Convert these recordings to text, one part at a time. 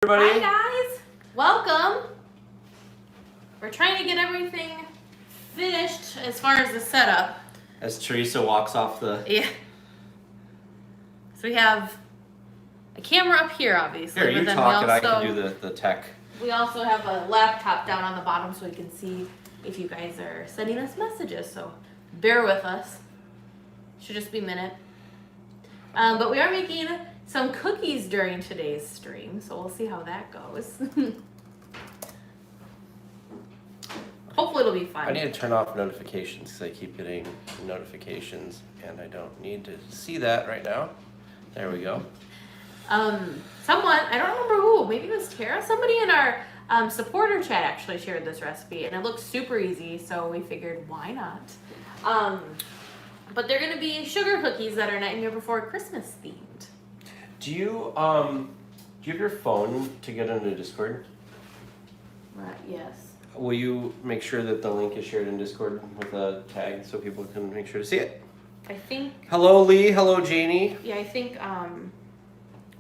Everybody. Hi guys, welcome. We're trying to get everything finished as far as the setup. As Teresa walks off the... Yeah. So we have a camera up here, obviously. Here, but you then talk and I also, can do the tech. We also have a laptop down on the bottom so we can see if you guys are sending us messages. So bear with us. Should just be a minute. But we are making some cookies during today's stream, so we'll see how that goes. Hopefully it'll be fun. I need to turn off notifications because I keep getting notifications and I don't need to see that right now. There we go. Someone, I don't remember who, maybe it was Tara, somebody in our supporter chat actually shared this recipe, and it looks super easy, so we figured why not. But they're gonna be sugar cookies that are Nightmare Before Christmas themed. Do you have your phone to get into Discord? Yes. Will you make sure that the link is shared in Discord with a tag so people can make sure to see it? I think. Hello Lee, hello Janie. Yeah, I think.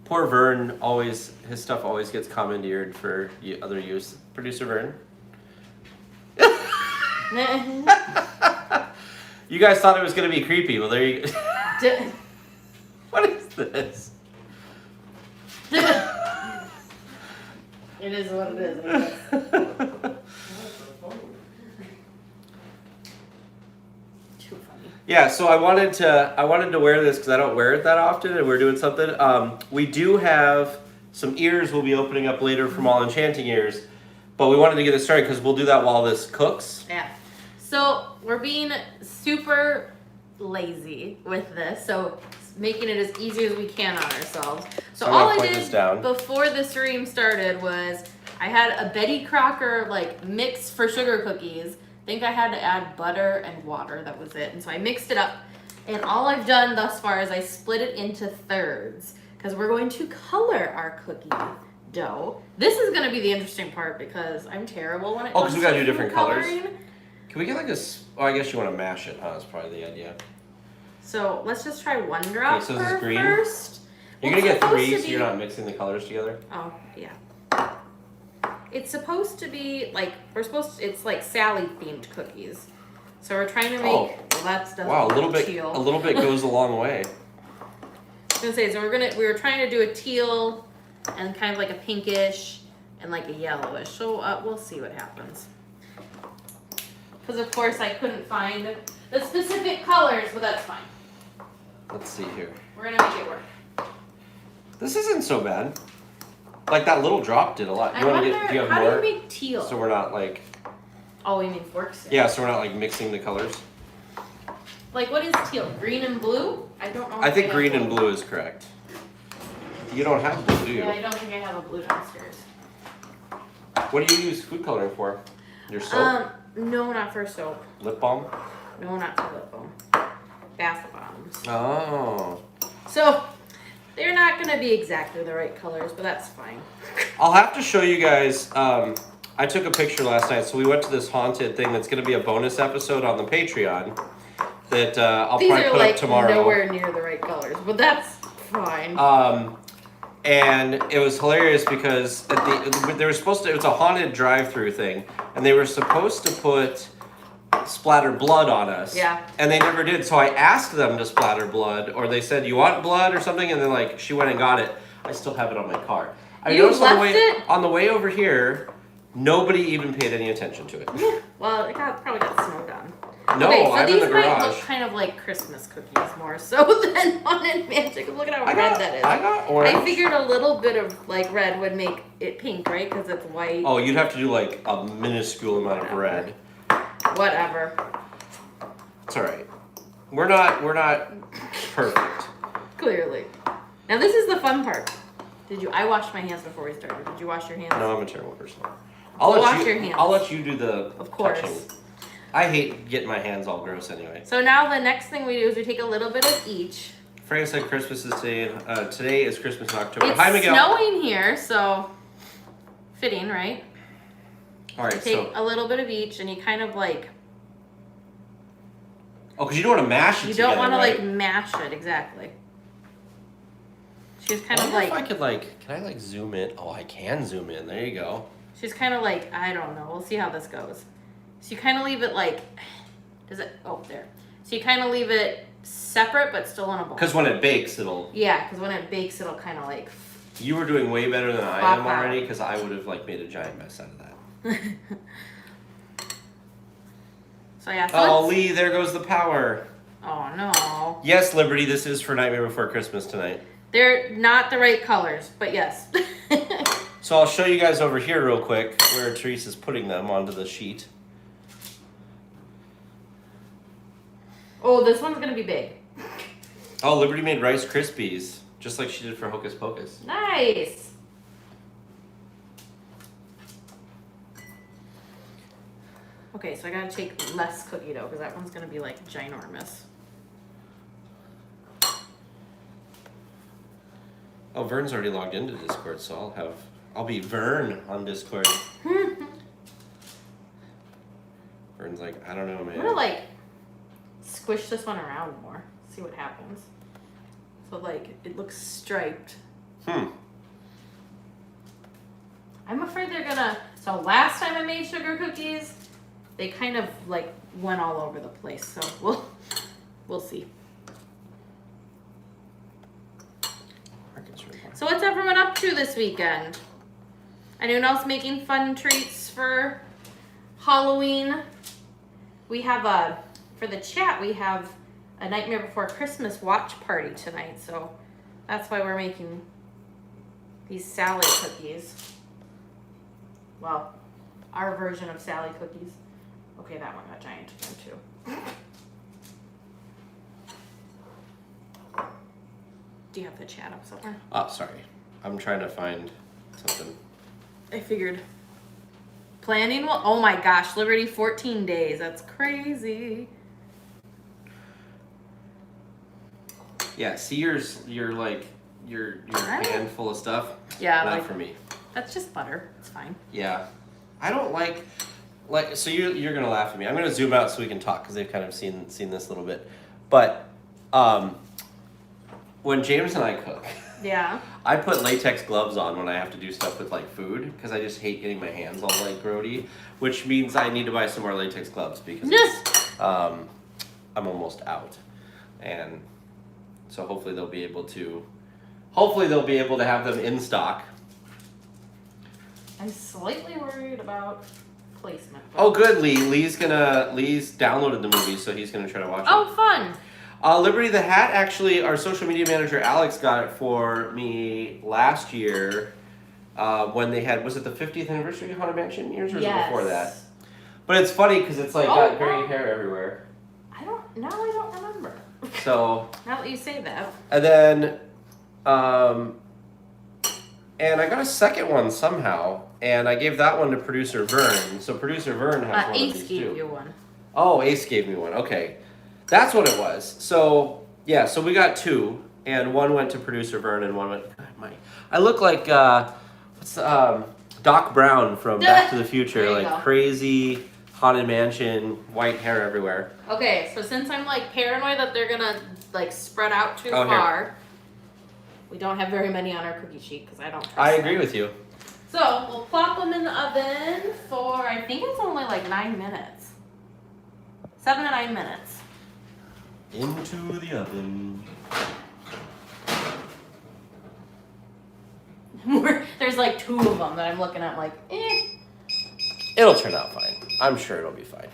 Poor Vern, his stuff always gets commandeered for other use. Producer Vern. You guys thought it was going to be creepy. Well, there you go. What is this? It is what it is, I guess. Too funny. Yeah, so I wanted to wear this because I don't wear it that often, and we're doing something. We do have some ears we'll be opening up later from All Enchanting Ears, but we wanted to get it started because we'll do that while this cooks. Yeah. So we're being super lazy with this, so making it as easy as we can on ourselves. So all I did before the stream started was I had a Betty Crocker mix for sugar cookies. I think I had to add butter and water. That was it. And so I mixed it up. And all I've done thus far is I split it into thirds because we're going to color our cookie dough. This is going to be the interesting part because I'm terrible when it comes to because we got to do different colors. coloring. Can we get I guess you want to mash it, huh? That's probably the idea. So let's just try one drop so this is green? first. You're going to get three so you're not mixing the colors together? Oh, yeah. It's supposed to be it's like Sally themed cookies. So we're trying to make, well that's definitely wow, a little bit goes a long way. I was gonna say, so we were trying to do a teal and kind of like a pinkish and like a yellowish. So we'll see what happens. Because of course I couldn't find the specific colors, but that's fine. Let's see here. We're gonna make it work. This isn't so bad. Like that little drop did a lot. Do you have more? How do you make teal? So we're not Oh, you mean forks? Yeah, so we're not mixing the colors. What is teal? Green and blue? I don't know. I think green and blue is correct. You don't have blue, do you? Yeah, I don't think I have a blue downstairs. What do you use food coloring for? Your soap? No, not for soap. Lip balm? No, not for lip balm. Bath bombs. Oh. So, they're not going to be exactly the right colors, but that's fine. I'll have to show you guys. I took a picture last night, so we went to this haunted thing that's going to be a bonus episode on the Patreon that I'll probably put up tomorrow. These are nowhere near the right colors, but that's fine. And it was hilarious because they were supposed to. It was a haunted drive-through thing, and they were supposed to put splatter blood on us. Yeah. And they never did. So I asked them to splatter blood, or they said, "You want blood or something?" And then she went and got it. I still have it on my car. I noticed on the way over here, nobody even paid any attention to it. Well, it probably got snowed on. No, okay, so I'm in the garage. These might look kind of like Christmas cookies more so than Haunted Magic. Look at how red that is. I got orange. I figured a little bit of red would make it pink, right? Because it's white. Oh, you'd have to do a minuscule amount of red. Whatever. It's all right. We're not perfect. Clearly. Now this is the fun part. I washed my hands before we started. Did you wash your hands? No, I'm a terrible person. Wash your hands. I'll let you do the Of course. touching. I hate getting my hands all gross anyway. So now the next thing we do is we take a little bit of each. Frank said Christmas is today. Today is Christmas in October. It's Hi, Miguel. snowing here, so fitting, right? All right, you take a little bit of each, and you kind of Oh, because you don't want to mash it. You don't want to mash it exactly. She's kind of like. If I could can I zoom in? Oh, I can zoom in. There you go. She's kind of like, I don't know. We'll see how this goes. So you kind of leave it like, does it? Oh, there. So you kind of leave it separate, but still in a bowl. Because when it bakes, it'll. Yeah, because when it bakes, it'll kind of like. You were doing way better than I am already, because I would have made a giant mess out of that. So yeah. So Lee, there goes the power. Oh no. Yes, Liberty, this is for Nightmare Before Christmas tonight. They're not the right colors, but yes. So I'll show you guys over here real quick where Teresa's putting them onto the sheet. Oh, this one's gonna be big. Oh, Liberty made Rice Krispies, just like she did for Hocus Pocus. Nice. Okay, so I gotta take less cookie dough because that one's gonna be like ginormous. Oh, Vern's already logged into Discord, so I'll be Vern on Discord. Vern's like, I don't know, man. I'm gonna squish this one around more, see what happens. So it looks striped. I'm afraid they're gonna, so last time I made sugar cookies, they kind of went all over the place, so we'll see. So what's everyone up to this weekend? Anyone else making fun treats for Halloween? We have for the chat, we have a Nightmare Before Christmas watch party tonight, so that's why we're making these Sally cookies. Well, our version of Sally cookies. Okay, that one got giant again too. Do you have the chat up somewhere? Oh, sorry. I'm trying to find something. I figured. Planning will. Oh my gosh, Liberty 14 days. That's crazy. Yeah, see your hand full of stuff. Yeah, not for me. That's just butter. It's fine. Yeah, I don't like. So you're gonna laugh at me. I'm gonna zoom out so we can talk because they've kind of seen this a little bit, but when James and I cook, yeah, I put latex gloves on when I have to do stuff with food because I just hate getting my hands all grody, which means I need to buy some more latex gloves because I'm almost out, and so hopefully they'll be able to have them in stock. I'm slightly worried about placement. Oh, good, Lee. Lee's downloaded the movie, so he's gonna try to watch it. Oh, fun. Liberty the Hat, actually, our social media manager Alex got it for me last year when they had, was it the 50th anniversary of Haunted Mansion years, or was it before that? But it's funny because it's got gray hair everywhere. I don't remember. So. Now that you say that. And then, and I got a second one somehow, and I gave that one to producer Vern. So producer Vern has one Ace of these gave too. you one. Oh, Ace gave me one. Okay. That's what it was. So, yeah, so we got two, and one went to producer Vern, and one went, God, I look like, Doc Brown from Back to the Future, crazy Haunted Mansion, white hair everywhere. Okay, so since I'm paranoid that they're gonna spread out too far, we don't have very many on our cookie sheet because I don't trust I agree with you. So we'll plop them in the oven for, I think it's only 9 minutes. 7 to 9 minutes. Into the oven. There's 2 of them that I'm looking at eh. It'll turn out fine. I'm sure it'll be fine.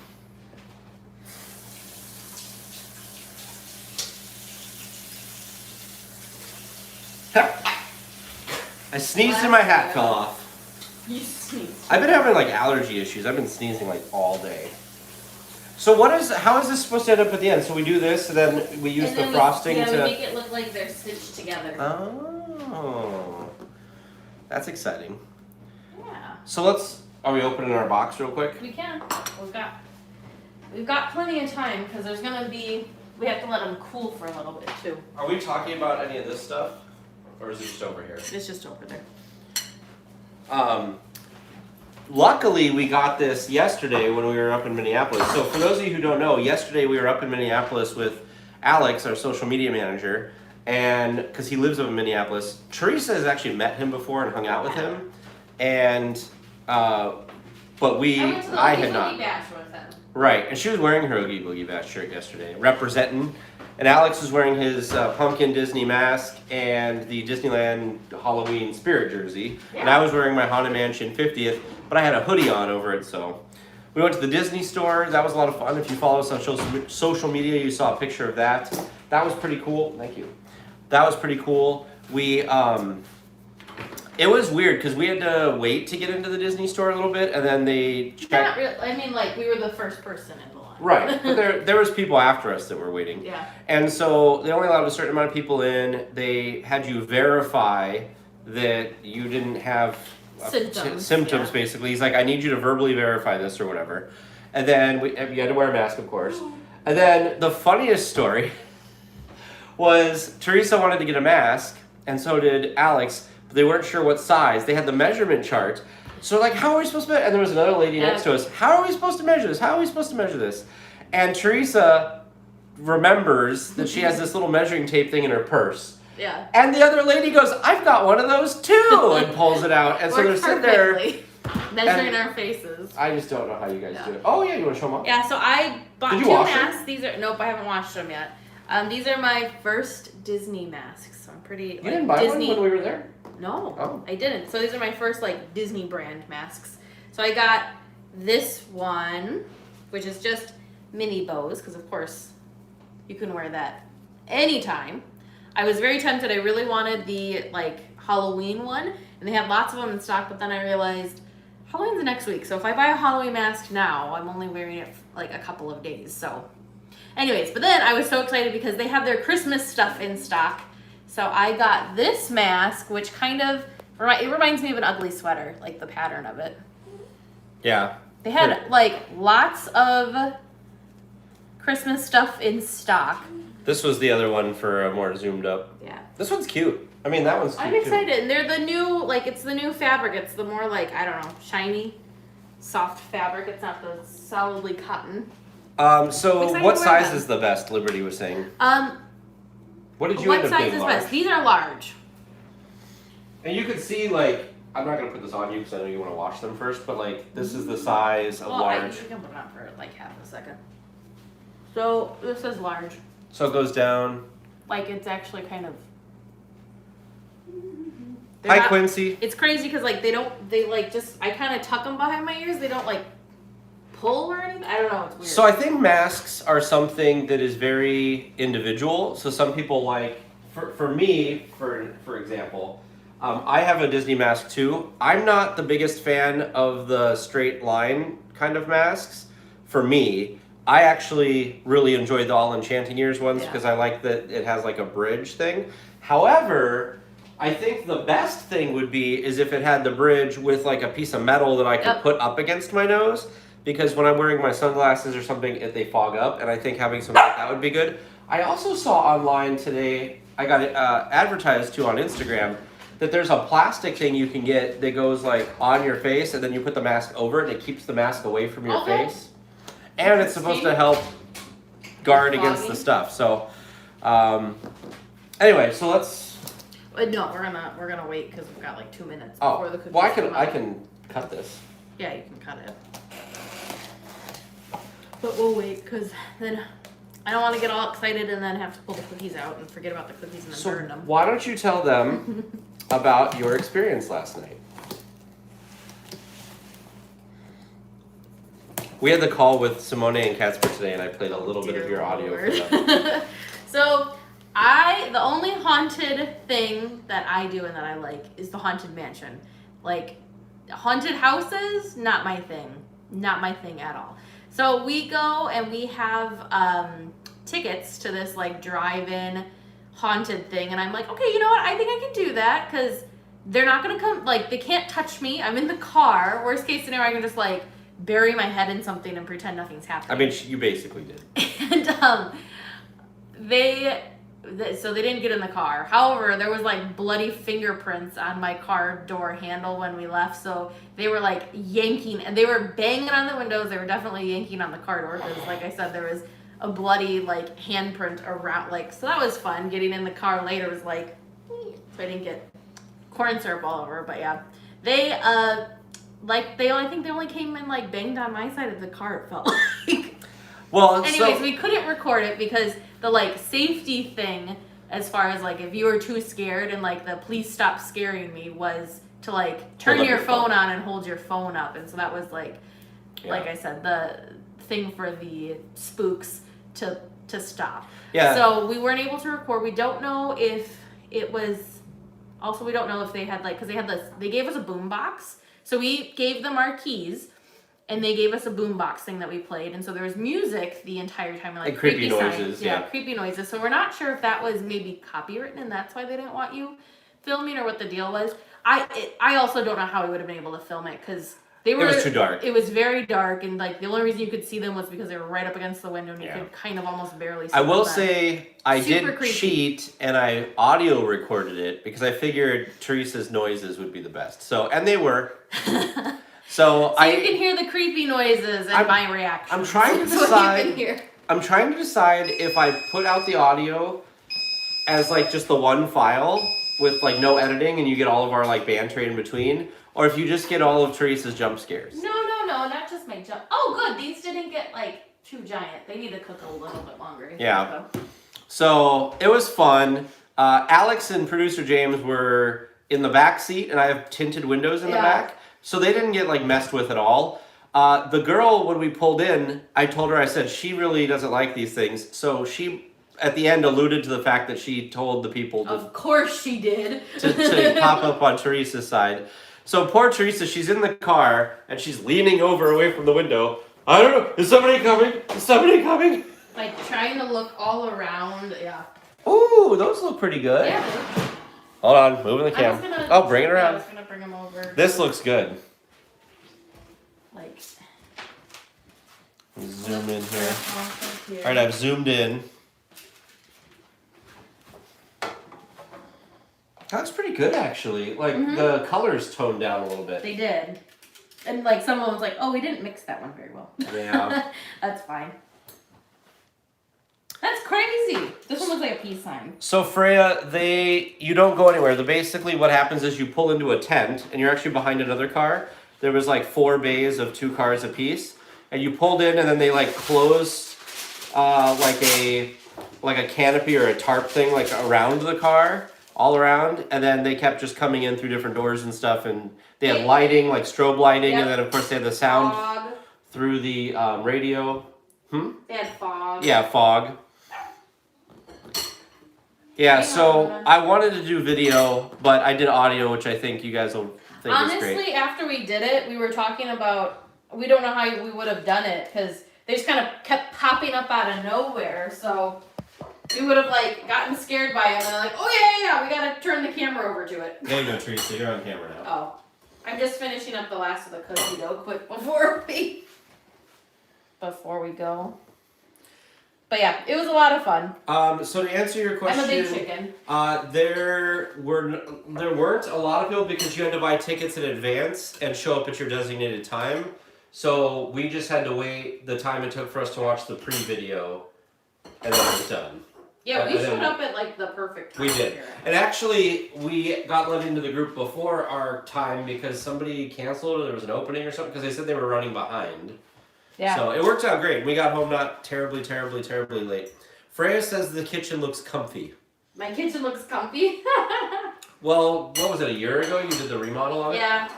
I sneezed and my hat fell off. You sneezed. I've been having allergy issues. I've been sneezing all day. So how is this supposed to end up at the end? So we do this and then we use the frosting to... we make it look like they're stitched together. Oh. That's exciting. Yeah. So are we opening our box real quick? We can. We've got plenty of time because there's gonna be, we have to let them cool for a little bit too. Are we talking about any of this stuff? Or is it just over here? It's just over there. Luckily, we got this yesterday when we were up in Minneapolis. So for those of you who don't know, yesterday we were up in Minneapolis with Alex, our social media manager, and because he lives up in Minneapolis. Teresa has actually met him before and hung out with him, and but I had not. Bash with him. Right, and she was wearing her Oogie Boogie Bash shirt yesterday, representing. And Alex was wearing his pumpkin Disney mask and the Disneyland Halloween spirit jersey. Yeah. And I was wearing my Haunted Mansion 50th, but I had a hoodie on over it, so. We went to the Disney store. That was a lot of fun. If you follow us on social media, you saw a picture of that. That was pretty cool. Thank you. That was pretty cool. We, it was weird because we had to wait to get into the Disney store a little bit, and then they checked. Not really. I mean, like, we were the first person in the line. Right, but there was people after us that were waiting. Yeah. And so they only allowed a certain amount of people in. They had you verify that you didn't have symptoms, basically. He's like, I need you to verbally verify this or whatever. And then you had to wear a mask, of course. And then the funniest story was Teresa wanted to get a mask, and so did Alex, but they weren't sure what size. They had the measurement chart. So like, how are we supposed to measure? And there was another lady next to us. How are we supposed to measure this? How are we supposed to measure this? And Teresa remembers that she has this little measuring tape thing in her purse. Yeah. And the other lady goes, I've got one of those too, and pulls it out. And so they're sitting there measuring our faces. I just don't know how you guys do it. Oh yeah, you want to show them off? Yeah, so I bought two masks. Them? These are nope, I haven't washed them yet. These are my first Disney masks. I'm pretty. You didn't buy one when we were there? No, I didn't. So these are my first like Disney brand masks. So I got this one, which is just mini bows, because of course you can wear that anytime. I was very tempted. I really wanted the like Halloween one, and they had lots of them in stock. But then I realized Halloween's next week, so if I buy a Halloween mask now, I'm only wearing it for like a couple of days. So, anyways, but then I was so excited because they have their Christmas stuff in stock. So I got this mask, which kind of it reminds me of an ugly sweater, like the pattern of it. Yeah. They had like lots of Christmas stuff in stock. This was the other one for a more zoomed up. Yeah. This one's cute. I mean, that one's cute. I'm excited. And they're the new, like, it's the new fabric. It's the more, like, I don't know, shiny, soft fabric. It's not the solidly cotton. So what size is the best, Liberty was saying? What did you end up getting? What size is best? These are large. And you could see, like, I'm not going to put this on you because I know you want to wash them first, but, like, this is the size of large. You can put it on for, like, half a second. So, this is large. So it goes down. Like, it's actually kind of... Hi, Quincy. It's crazy because, like, I kind of tuck them behind my ears. They don't, like, pull or anything. I don't know. It's weird. So I think masks are something that is very individual. So some people like, for me, for example, I have a Disney mask too. I'm not the biggest fan of the straight line kind of masks. For me, I actually really enjoyed the All Enchanting Ears ones because I like that it has like a bridge thing. However, I think the best thing would be is if it had the bridge with like a piece of metal that I could put up against my nose, because when I'm wearing my sunglasses or something, they fog up, and I think having something like that would be good. I also saw online today, I got it advertised to on Instagram, that there's a plastic thing you can get that goes like on your face, and then you put the mask over it, and it keeps the mask away from your face. And it's supposed to help guard against the stuff. So, anyway, so let's. No, we're gonna wait because we've got like 2 minutes before the cookies. Well, I can cut this. Yeah, you can cut it. But we'll wait because then I don't want to get all excited and then have to pull the cookies out and forget about the cookies and then burn them. Why don't you tell them about your experience last night? We had the call with Simone and Casper today, and I played a little bit of your audio for them. So, the only haunted thing that I do and that I like is the Haunted Mansion. Like, haunted houses, not my thing. Not my thing at all. So, we go and we have tickets to this, like, drive-in haunted thing. And I'm like, okay, you know what? I think I can do that because they're not going to come, like, they can't touch me. I'm in the car. Worst case scenario, I can just, like, bury my head in something and pretend nothing's happening. I mean, you basically did. And so they didn't get in the car. However, there was like bloody fingerprints on my car door handle when we left. So they were like yanking, and they were banging on the windows. They were definitely yanking on the car door because, like I said, there was a bloody like handprint around like, so that was fun. Getting in the car later was like, so I didn't get corn syrup all over. But yeah, they I think they only came and like banged on my side of the car. It felt like. Well, anyways, we couldn't record it because the like safety thing, as far as like if you were too scared and like the please stop scaring me, was to like turn your phone on and hold your phone up, and so that was like I said, the thing for the spooks to stop. Yeah. So we weren't able to record. We don't know if it was. Also, we don't know if they had like, because they gave us a boom box. So we gave them our keys, and they gave us a boombox thing that we played, and so there was music the entire time, like creepy noises. Yeah, creepy noises. So we're not sure if that was maybe copywritten, and that's why they didn't want you filming, or what the deal was. I also don't know how we would have been able to film it because it was too dark. It was very dark, and like the only reason you could see them was because they were right up against the window, and you could kind of almost barely see them. I will them. say I did cheat, and I audio recorded it because I figured Teresa's noises would be the best. So, and they were. So you can hear the creepy noises and my reaction. I'm trying to decide. I'm trying to decide if I put out the audio as like just the one file with like no editing, and you get all of our like banter in between, or if you just get all of Teresa's jump scares. No, not just my jump. Oh, good. These didn't get like too giant. They need to cook a little bit longer. Yeah. So it was fun. Alex and producer James were in the back seat, and I have tinted windows in the back. So they didn't get like messed with at all. The girl, when we pulled in, I told her, I said, she really doesn't like these things. So she, at the end, alluded to the fact that she told the people of course she did. to pop up on Teresa's side. So poor Teresa, she's in the car, and she's leaning over away from the window. I don't know, is somebody coming? Is somebody coming? Like trying to look all around, yeah. Ooh, those look pretty good. Yeah. Hold on, moving the camera. Bring it around. I was gonna bring them over. This looks good. Like. Zoom in here. All right, I've zoomed in. That looks pretty good, actually. Like, the colors toned down a little bit. They did. And, like, someone was like, oh, we didn't mix that one very well. Yeah. That's fine. That's crazy. This one looks like a peace sign. So, Freya, you don't go anywhere. Basically, what happens is you pull into a tent, and you're actually behind another car. There was, like, 4 bays of 2 cars apiece. And you pulled in, and then they, like, closed, like a canopy or a tarp thing, like, around the car. All around, and then they kept just coming in through different doors and stuff, and they had lighting, like strobe lighting, and then of course they had the sound fog. Through the radio. They had fog. Yeah, fog. Yeah, so I wanted to do video, but I did audio, which I think you guys will think is great. Honestly, after we did it, we were talking about, we don't know how we would have done it, because they just kind of kept popping up out of nowhere, so... We would have, like, gotten scared by him and like, oh, yeah, we gotta turn the camera over to it. There you go, Teresa. You're on camera now. Oh. I'm just finishing up the last of the cookie dough quick before we go. But yeah, it was a lot of fun. So to answer your question... I'm a big chicken. There weren't a lot of people because you had to buy tickets in advance and show up at your designated time. So we just had to wait the time it took for us to watch the pre-video, and then it was done. Yeah, we showed up at like the perfect time. We did. And actually, we got let into the group before our time because somebody canceled or there was an opening or something because they said they were running behind. Yeah. So it worked out great. We got home not terribly late. Freya says the kitchen looks comfy. My kitchen looks comfy. Well, what was it, a year ago you did the remodel on it? Yeah.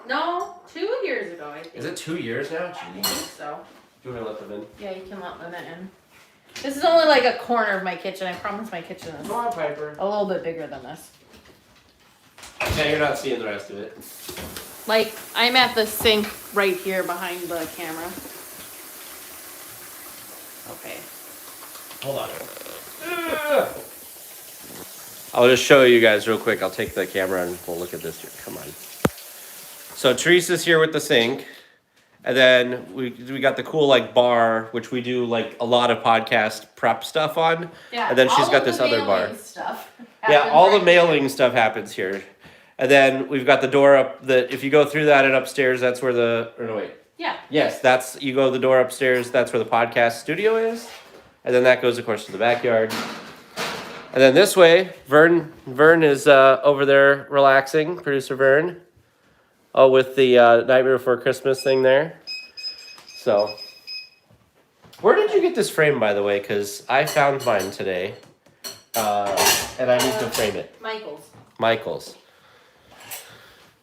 No, 2 years ago, I think. Is it 2 years now? I think so. Do you want to let them in? Yeah, you can let them in. This is only like a corner of my kitchen. I promise my kitchen is Come on, Piper. a little bit bigger than this. Yeah, you're not seeing the rest of it. Like, I'm at the sink right here behind the camera. Okay. Hold on. I'll just show you guys real quick. I'll take the camera and we'll look at this here. Come on. So Teresa's here with the sink. And then we got the cool like bar, which we do like a lot of podcast prep stuff on. Yeah. And then she's got this other bar. Yeah, all the mailing stuff happens here. And then we've got the door up that if you go through that and upstairs, that's where the, or no wait. Yeah. Yes, you go the door upstairs, that's where the podcast studio is. And then that goes, of course, to the backyard. And then this way, Vern is over there relaxing, producer Vern. Oh, with the Nightmare Before Christmas thing there. So, where did you get this frame, by the way? Because I found mine today. And I need to frame it. Michael's.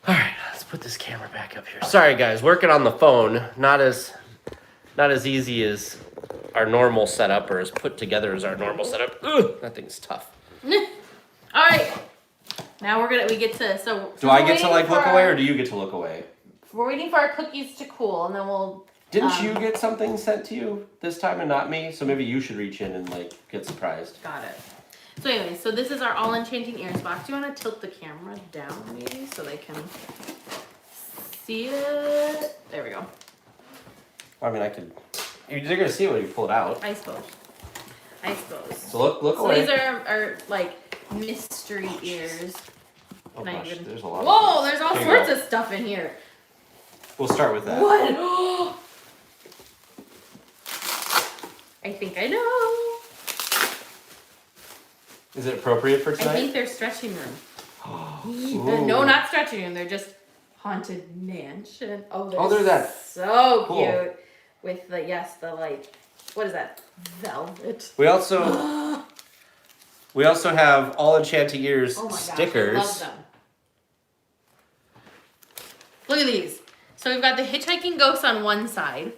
All right, let's put this camera back up here. Sorry, guys, working on the phone. Not as easy as our normal setup, or as put together as our normal setup. Ugh, that thing's tough. All right. Now we get to, so. Do I get to like look away, or do you get to look away? We're waiting for our cookies to cool, and then we'll. Didn't you get something sent to you this time and not me? So maybe you should reach in and like get surprised. Got it. So anyway, so this is our All Enchanting Ears box. Do you want to tilt the camera down maybe so they can see it? There we go. I mean, I could. You're gonna see it when you pull it out. I suppose. So look so away. These are like mystery ears. Oh gosh, there's a lot. Whoa, there's all sorts of stuff in here. We'll start with that. What? I think I know. Is it appropriate for tonight? I think they're stretching room. No, not stretching room. They're just haunted mansion. Oh, they're that. So cool. Cute. With the like, what is that? Velvet. We also have All Enchanting Ears stickers. Gosh, I love them. Look at these. So we've got the hitchhiking ghosts on one side,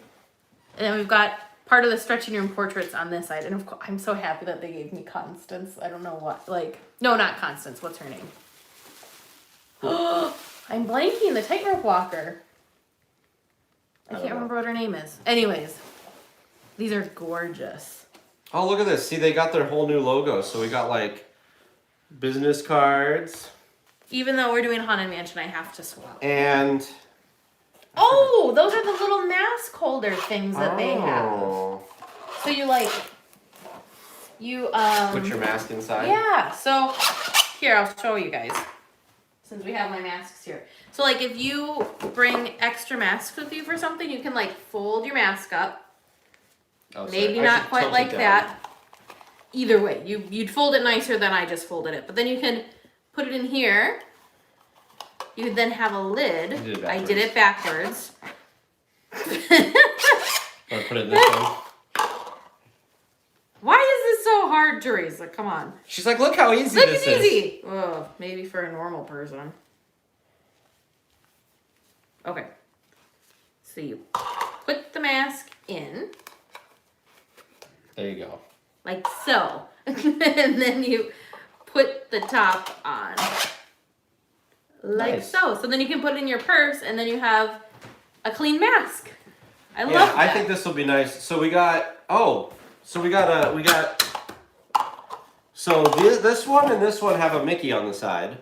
and then we've got part of the stretching room portraits on this side. And of course, I'm so happy that they gave me Constance. I don't know what, no, not Constance. What's her name? I'm blanking. The tightrope walker. I can't remember what her name is. Anyways, these are gorgeous. Oh, look at this. See, they got their whole new logo. So we got like business cards. Even though we're doing Haunted Mansion, I have to swap. And... Oh, those are the little mask holder things that they have. So you put your mask inside? Yeah, so here, I'll show you guys. Since we have my masks here. So like if you bring extra masks with you for something, you can like fold your mask up. Oh, maybe not quite like that. Either way, you'd fold it nicer than I just folded it. But then you can put it in here. You would then have a lid. I did it backwards. Want to put it in this one? Why is this so hard, Teresa? Come on. She's like, look how easy this is. Look, it's easy. Oh, maybe for a normal person. Okay. So you put the mask in. There you go. Like so. And then you put the top on. Like so. So then you can put it in your purse and then you have a clean mask. I love that. I think this will be nice. So we got, so this one and this one have a Mickey on the side.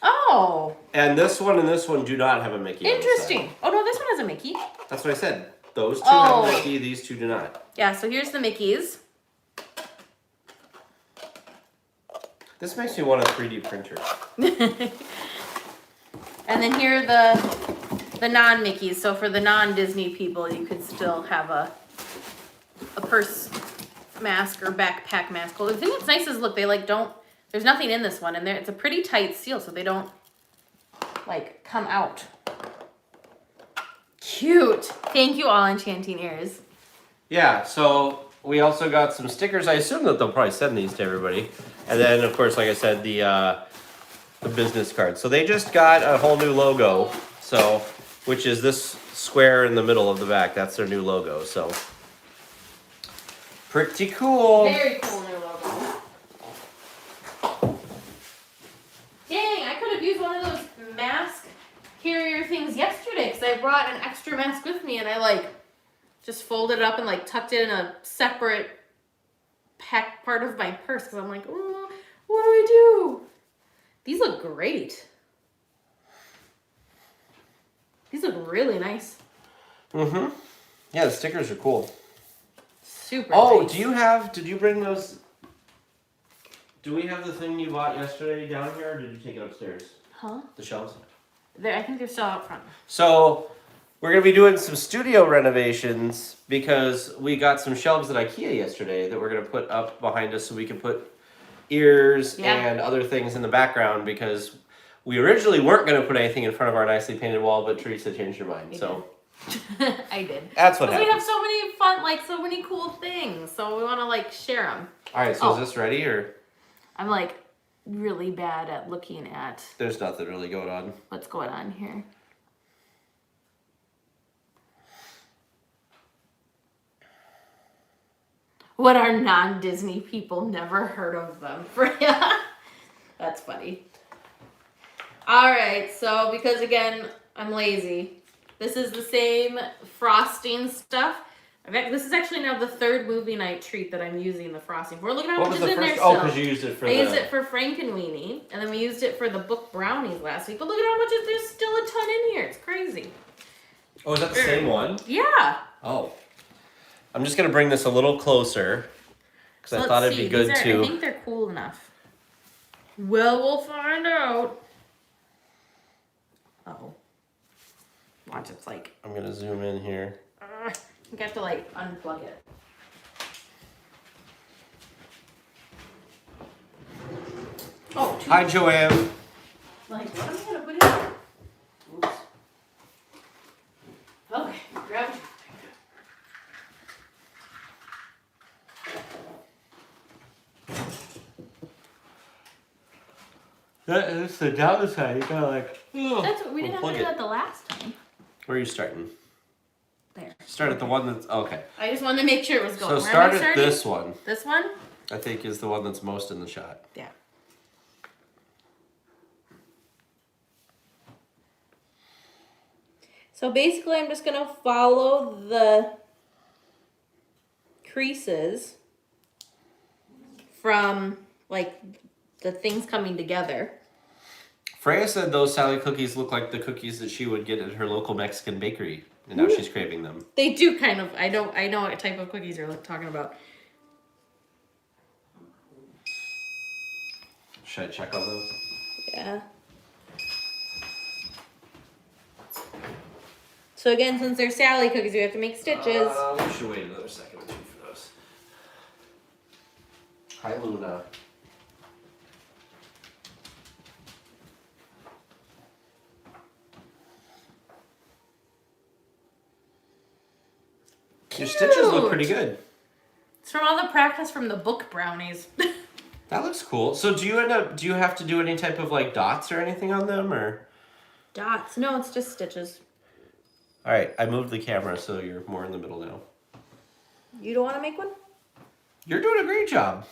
Oh. And this one do not have a Mickey on the side. Interesting. Oh no, this one has a Mickey. That's what I said. Those two have a Mickey, these two do not. Yeah, so here's the Mickeys. This makes me want a 3D printer. And then here are the non-Mickeys. So for the non-Disney people, you could still have a purse mask or backpack mask. Well, the thing that's nice is, look, they there's nothing in this one, and it's a pretty tight seal, so they don't come out. Cute. Thank you, All Enchanting Ears. Yeah, so we also got some stickers. I assume that they'll probably send these to everybody. And then, of course, like I said, the business cards. So they just got a whole new logo, which is this square in the middle of the back. That's their new logo, so pretty cool. Very cool new logo. Dang, I could have used one of those mask carrier things yesterday because I brought an extra mask with me and I just folded it up and tucked it in a separate pack part of my purse because I'm like, oh, what do I do? These look great. These look really nice. Mm-hmm. Yeah, the stickers are cool. Super nice. Did you bring those? Do we have the thing you bought yesterday down here, or did you take it upstairs? Huh? The shelves? I think they're still out front. So, We're going to be doing some studio renovations because we got some shelves at IKEA yesterday that we're going to put up behind us so we can put ears and other things in the background because we originally weren't going to put anything in front of our nicely painted wall, but Teresa changed her mind. I did. That's what happens. We have so many fun, like so many cool things, so we want to like share them. All right, so is this ready or? I'm like really bad at looking at. There's nothing really going on. What's going on here? What are non-Disney people? Never heard of them. That's funny. All right, so because again, I'm lazy. This is the same frosting stuff. This is actually now the third movie night treat that I'm using the frosting for. Look at how much is in there still. Oh, because you used it for I used it for Frankenweenie, and then we used it for the book brownies last week. But look at how much there's still a ton in here. It's crazy. Oh, is that the same one? Yeah. Oh. I'm just going to bring this a little closer because I thought it'd be good to... I think they're cool enough. Well, we'll find out. Uh-oh. Watch, it's like... I'm going to zoom in here. You have to, like, unplug it. Oh, hi, Joanne. Like, what am I going to put in here? Oops. Okay, grab it. That is the downside. You gotta like. That's what we didn't have to do that the last time. Where are you starting? There. Start at the one that's okay. I just wanted to make sure it was going. So start at this one. This one? I think is the one that's most in the shot. Yeah. So basically, I'm just gonna follow the creases from like the things coming together. Freya said those Sally cookies look like the cookies that she would get at her local Mexican bakery, and now she's craving them. They do kind of. I know what type of cookies you're talking about. Should I check on those? Yeah. So again, since they're Sally cookies, we have to make stitches. We should wait another second or two for those. Hi, Luna. Your stitches look pretty good. It's from all the practice from the book brownies. That looks cool. So do you have to do any type of like dots or anything on them or? Dots? No, it's just stitches. All right, I moved the camera so you're more in the middle now. You don't want to make one? You're doing a great job.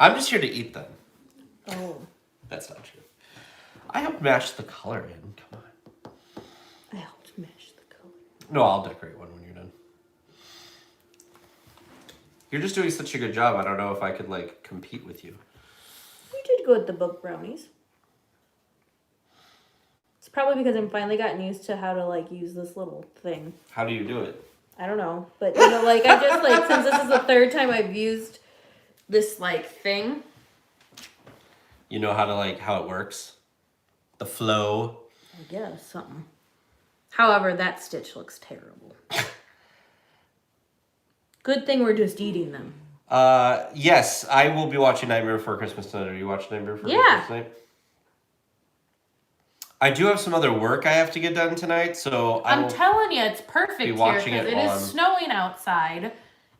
I'm just here to eat them. Oh. That's not true. I helped match the color in. Come on. I helped match the color. No, I'll decorate one when you're done. You're just doing such a good job. I don't know if I could like compete with you. You did good at the book brownies. It's probably because I'm finally gotten used to how to like use this little thing. How do you do it? I don't know, but you know, like I just like since this is the third time I've used this like thing. You know how to like how it works? The flow. I guess something. However, that stitch looks terrible. Good thing we're just eating them. Yes, I will be watching Nightmare Before Christmas tonight. Are you watching Nightmare Before Christmas tonight? I do have some other work I have to get done tonight, so I'm telling you, it's perfect here because it is snowing outside.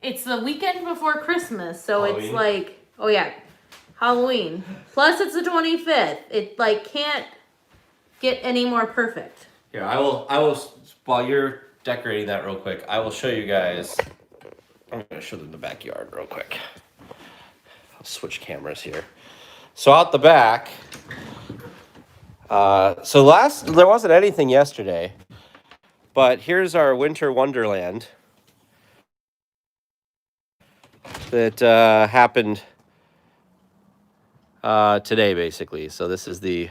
It's the weekend before Christmas, so Halloween. It's like, oh yeah, Halloween. Plus, it's the 25th. It like can't get any more perfect. Here, I will. While you're decorating that real quick, I will show you guys. I'm gonna show them the backyard real quick. I'll switch cameras here. So out the back. There wasn't anything yesterday, but here's our winter wonderland that happened today, basically. So this is the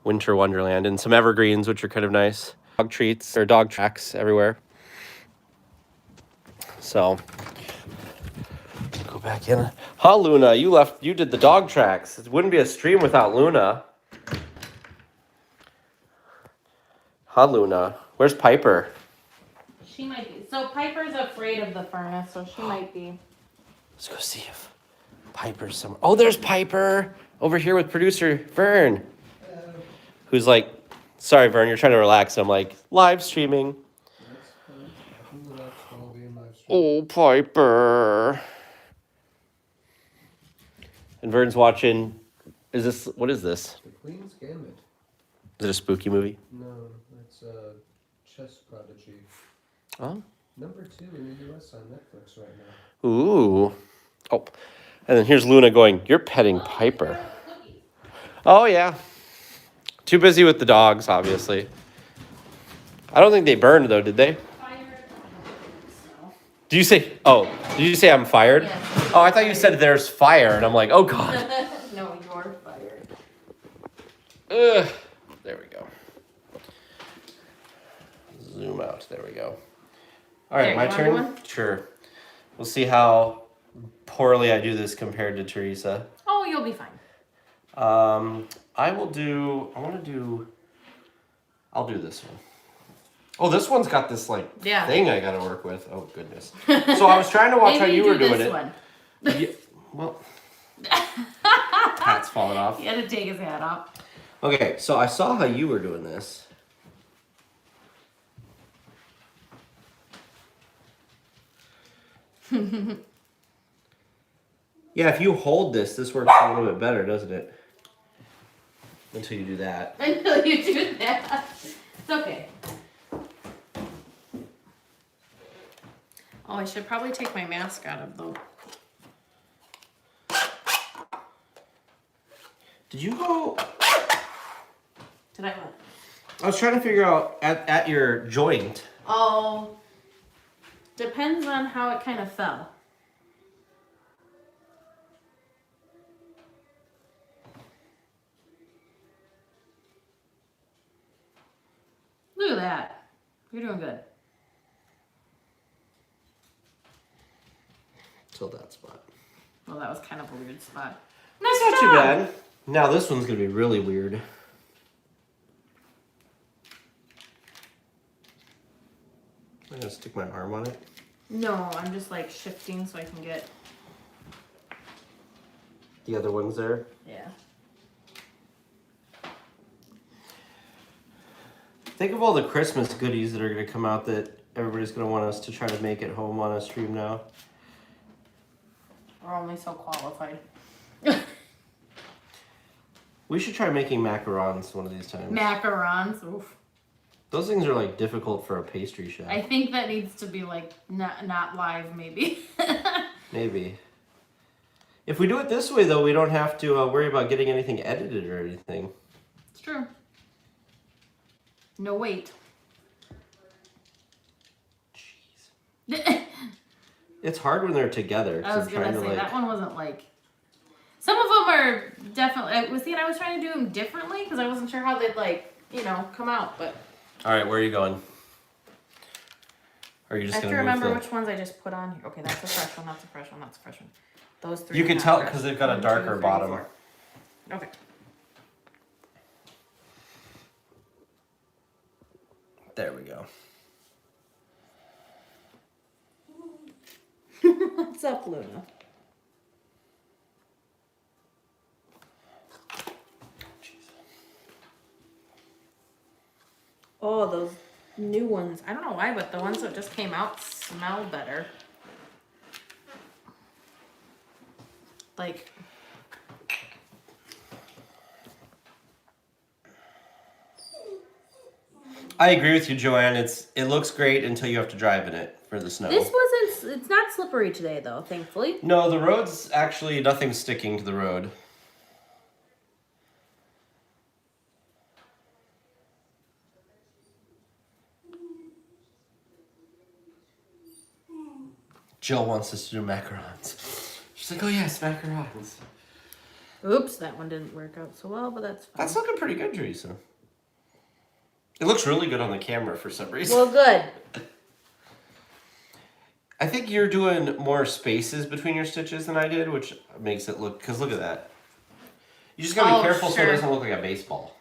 winter wonderland and some evergreens, which are kind of nice. Dog treats or dog tracks everywhere. So go back in. Huh, Luna? You did the dog tracks. It wouldn't be a stream without Luna. Huh, Luna? Where's Piper? She might be. So Piper's afraid of the furnace, so she might be. Let's go see if Piper's somewhere. Oh, there's Piper over here with producer Vern. Who's like, sorry, Vern, you're trying to relax. I'm like, live streaming. Oh, Piper. And Vern's watching. What is this? The Queen's Gambit. Is it a spooky movie? No, it's a chess prodigy. Oh. Number 2 in the US on Netflix right now. Ooh. Oh. And then here's Luna going, you're petting Piper. Oh, yeah. Too busy with the dogs, obviously. I don't think they burned, though, did they? Did you say I'm fired? Yes. Oh, I thought you said there's fire, and I'm like, oh, God. No, you're fired. Ugh. There we go. Zoom out. There we go. All right, There, my you wanna do turn? one? Sure. We'll see how poorly I do this compared to Teresa. Oh, you'll be fine. I'll do this one. Oh, this one's got this thing I gotta work with. Oh goodness. So I was trying to watch how you were doing it. One. Yeah, well, hat's falling off. He had to take his hat off. Okay, so I saw how you were doing this. Yeah, if you hold this works a little bit better, doesn't it? Until you do that. Until you do that. It's okay. Oh, I should probably take my mask out of though. Did you go? Did I what? I was trying to figure out at your joint. Oh, depends on how it kind of fell. Look at that. You're doing good. Till that spot. Well, that was kind of a weird spot. That's not too bad. Now this one's gonna be really weird. I'm gonna stick my arm on it. No, I'm just like shifting so I can get. The other one's there. Yeah. Think of all the Christmas goodies that are gonna come out that everybody's gonna want us to try to make at home on a stream now. We're only so qualified. We should try making macarons one of these times. Macarons. Oof. Those things are like difficult for a pastry chef. I think that needs to be like not live, maybe. Maybe. If we do it this way, though, we don't have to worry about getting anything edited or anything. It's true. No wait. Jeez. It's hard when they're together. I was gonna say that one wasn't like. Some of them are definitely. I was trying to do them differently because I wasn't sure how they'd come out. But all right, where are you going? Or are you just I have gonna to move remember which ones I just put on here. Okay, that's a fresh one. That's a fresh one. That's a fresh one. Those three. You can tell because they've got a darker bottom. Okay. There we go. What's up, Luna? Oh, those new ones. I don't know why, but the ones that just came out smell better. Like. I agree with you, Joanne. It looks great until you have to drive in it for the snow. It's not slippery today though, thankfully. No, the road's actually nothing's sticking to the road. Jill wants us to do macarons. She's like, oh yes, macarons. Oops, that one didn't work out so well, but that's fine. That's looking pretty good, Teresa. It looks really good on the camera for some reason. Well, good. I think you're doing more spaces between your stitches than I did, which makes it look, because look at that. You just gotta be careful so it doesn't look like a baseball.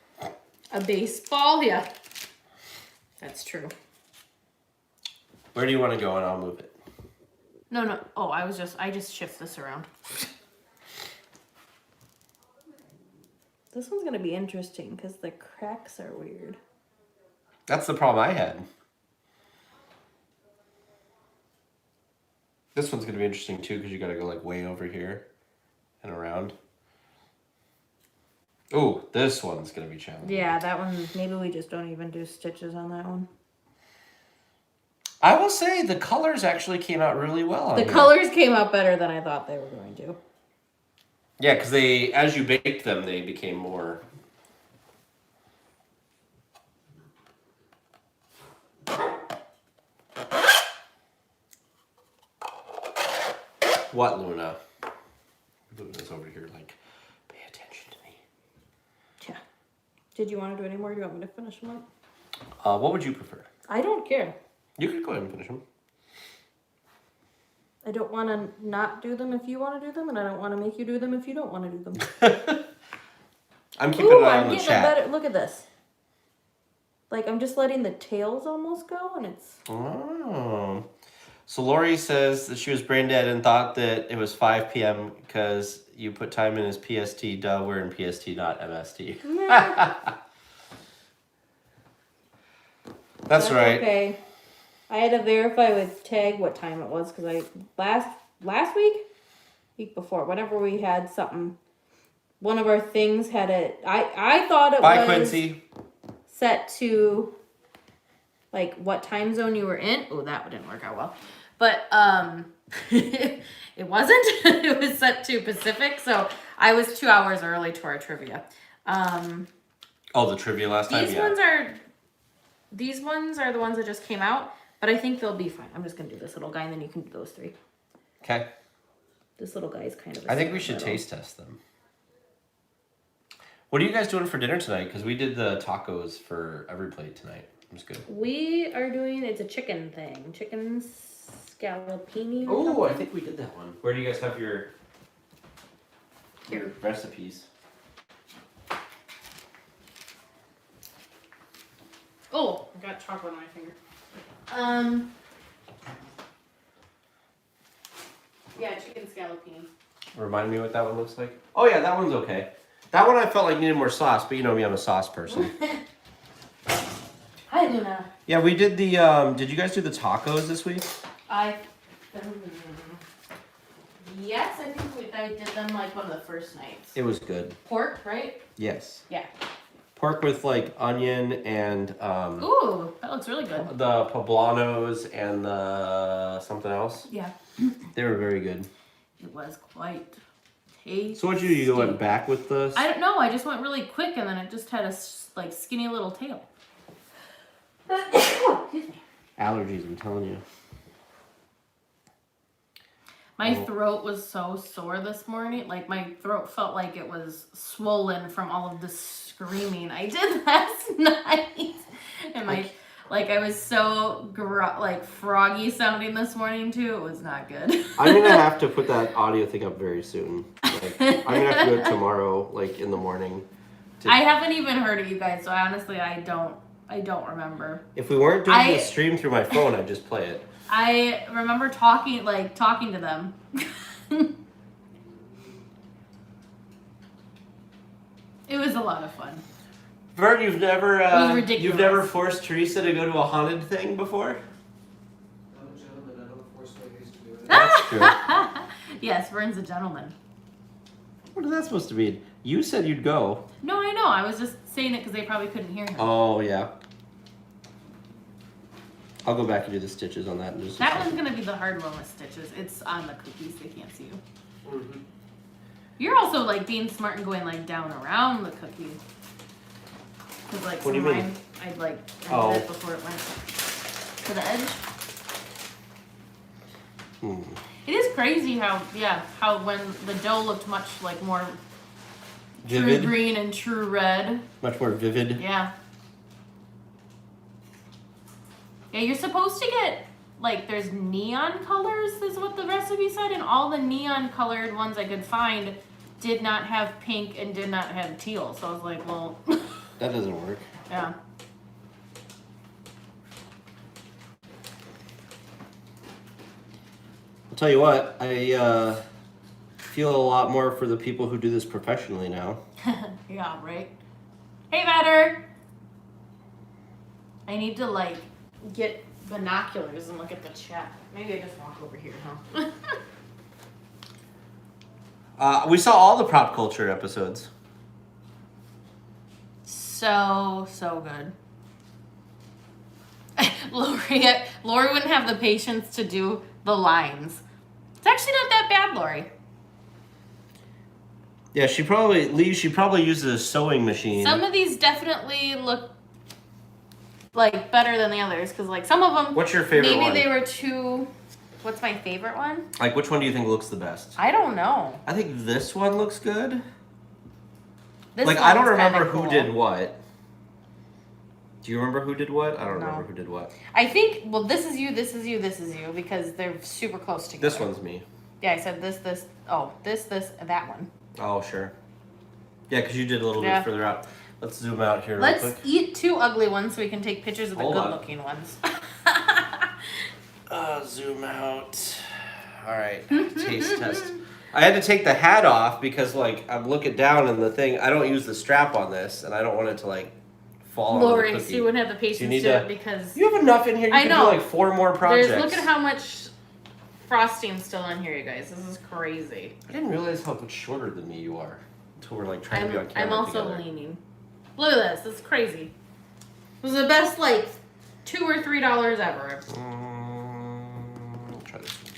A baseball? Yeah. That's true. Where do you want to go and I'll move it? No. Oh, I just shift this around. This one's gonna be interesting because the cracks are weird. That's the problem I had. This one's gonna be interesting too because you gotta go like way over here and around. Ooh, this one's gonna be challenging. Yeah, that one, maybe we just don't even do stitches on that one. I will say the colors actually came out really well on The here. colors came out better than I thought they were going to. Yeah, because they, as you baked them, they became more. What, Luna? Luna's over here like, pay attention to me. Yeah. Did you want to do any more? Do you want me to finish them up? What would you prefer? I don't care. You could go ahead and finish them. I don't want to not do them if you want to do them, and I don't want to make you do them if you don't want to do them. I'm keeping an eye I'm on the getting chat. a better. Look at this. Like, I'm just letting the tails almost go, and it's... Oh. So Lori says that she was brain dead and thought that it was 5 p.m. because you put time in as PST. Duh, we're in PST, not MST. That's right. Okay. I had to verify with Tag what time it was because last week before, whenever we had something, one of our things had a. I thought it Bye, was Quincy. set to like what time zone you were in. Oh, that didn't work out well, but it wasn't. It was set to Pacific, so I was 2 hours early to our trivia. Oh, the trivia last time. These ones are the ones that just came out, but I think they'll be fine. I'm just gonna do this little guy, and then you can do those three. Okay. This little guy is kind of. I think we should taste test them. What are you guys doing for dinner tonight? Because we did the tacos for every plate tonight. It was good. We are doing, it's a chicken thing. Chicken scallopini. Oh, I think we did that one. Where do you guys have your recipes? Oh, I got chocolate on my finger. Yeah, chicken scallopini. Remind me what that one looks like. Oh yeah, that one's okay. That one I felt like needed more sauce, but you know me, I'm a sauce person. Hi, Luna. Yeah, we did the, did you guys do the tacos this week? Yes, I think I did them like one of the first nights. It was good. Pork, right? Yes. Yeah. Pork with like onion and, Ooh, that looks really good. the poblanos and the something else. Yeah. They were very good. It was quite tasty. So what did you do? You went back with the... I don't know. I just went really quick, and then it just had a like skinny little tail. Excuse me. Allergies, I'm telling you. My throat was so sore this morning. Like, my throat felt like it was swollen from all of the screaming I did last night. And I was so froggy sounding this morning too. It was not good. I'm gonna have to put that audio thing up very soon. Like, I'm gonna have to do it tomorrow, like in the morning. I haven't even heard it, you guys. So honestly, I don't remember. If we weren't doing the stream through my phone, I'd just play it. I remember talking to them. It was a lot of fun. Vern, you've never ridiculous. you've never forced Teresa to go to a haunted thing before? I'm a gentleman, I don't force ladies to do it. That's true. Yes, Vern's a gentleman. What is that supposed to mean? You said you'd go. No, I know. I was just saying it because they probably couldn't hear him. Oh yeah. I'll go back and do the stitches on that in just a That second. one's gonna be the hard one with stitches. It's on the cookies. They can't see you. Mm-hmm. You're also like being smart and going like down around the cookie. Cause like What do some you mean? mine, I'd like Oh. ended it before it went to the edge. It is crazy how when the dough looked much like more Vivid? true green and true red. Much more vivid. Yeah. Yeah, you're supposed to get, like, there's neon colors, is what the recipe said, and all the neon colored ones I could find did not have pink and did not have teal. So I was like, well... That doesn't work. Yeah. I'll tell you what, I feel a lot more for the people who do this professionally now. Yeah, right? Hey, Matter! I need to, like, get binoculars and look at the chat. Maybe I just walk over here, huh? We saw all the pop culture episodes. So good. Lori wouldn't have the patience to do the lines. It's actually not that bad, Lori. Yeah, she probably uses a sewing machine. Some of these definitely look like better than the others, because like some of them. What's your favorite one? Maybe they were too. What's my favorite one? Like, which one do you think looks the best? I don't know. I think this one looks good. This like, I don't one's remember kinda who cool. did what. Do you remember who did what? I don't No. remember who did what. I think. Well, this is you, because they're super close together. This one's me. Yeah, I said this. Oh, this, that one. Oh, sure. Yeah, because you did a little bit further out. Let's zoom out here real Let's quick. eat two ugly ones so we can take pictures of the Hold on. good-looking ones. Zoom out. All right, taste test. I had to take the hat off because, like, I'm looking down and the thing, I don't use the strap on this, and I don't want it to, like, fall on the Lori, cookie. so you wouldn't have the patience So to you do need it to- because You have enough in here. You I can know. do, like, 4 more projects. look at how much frosting's still in here, you guys. This is crazy. I didn't realize how much shorter than me you are until we're, like, trying to be on camera I'm also together. leaning. Look at this. This is crazy. It was the best, like, $2 or $3 ever. Try this one.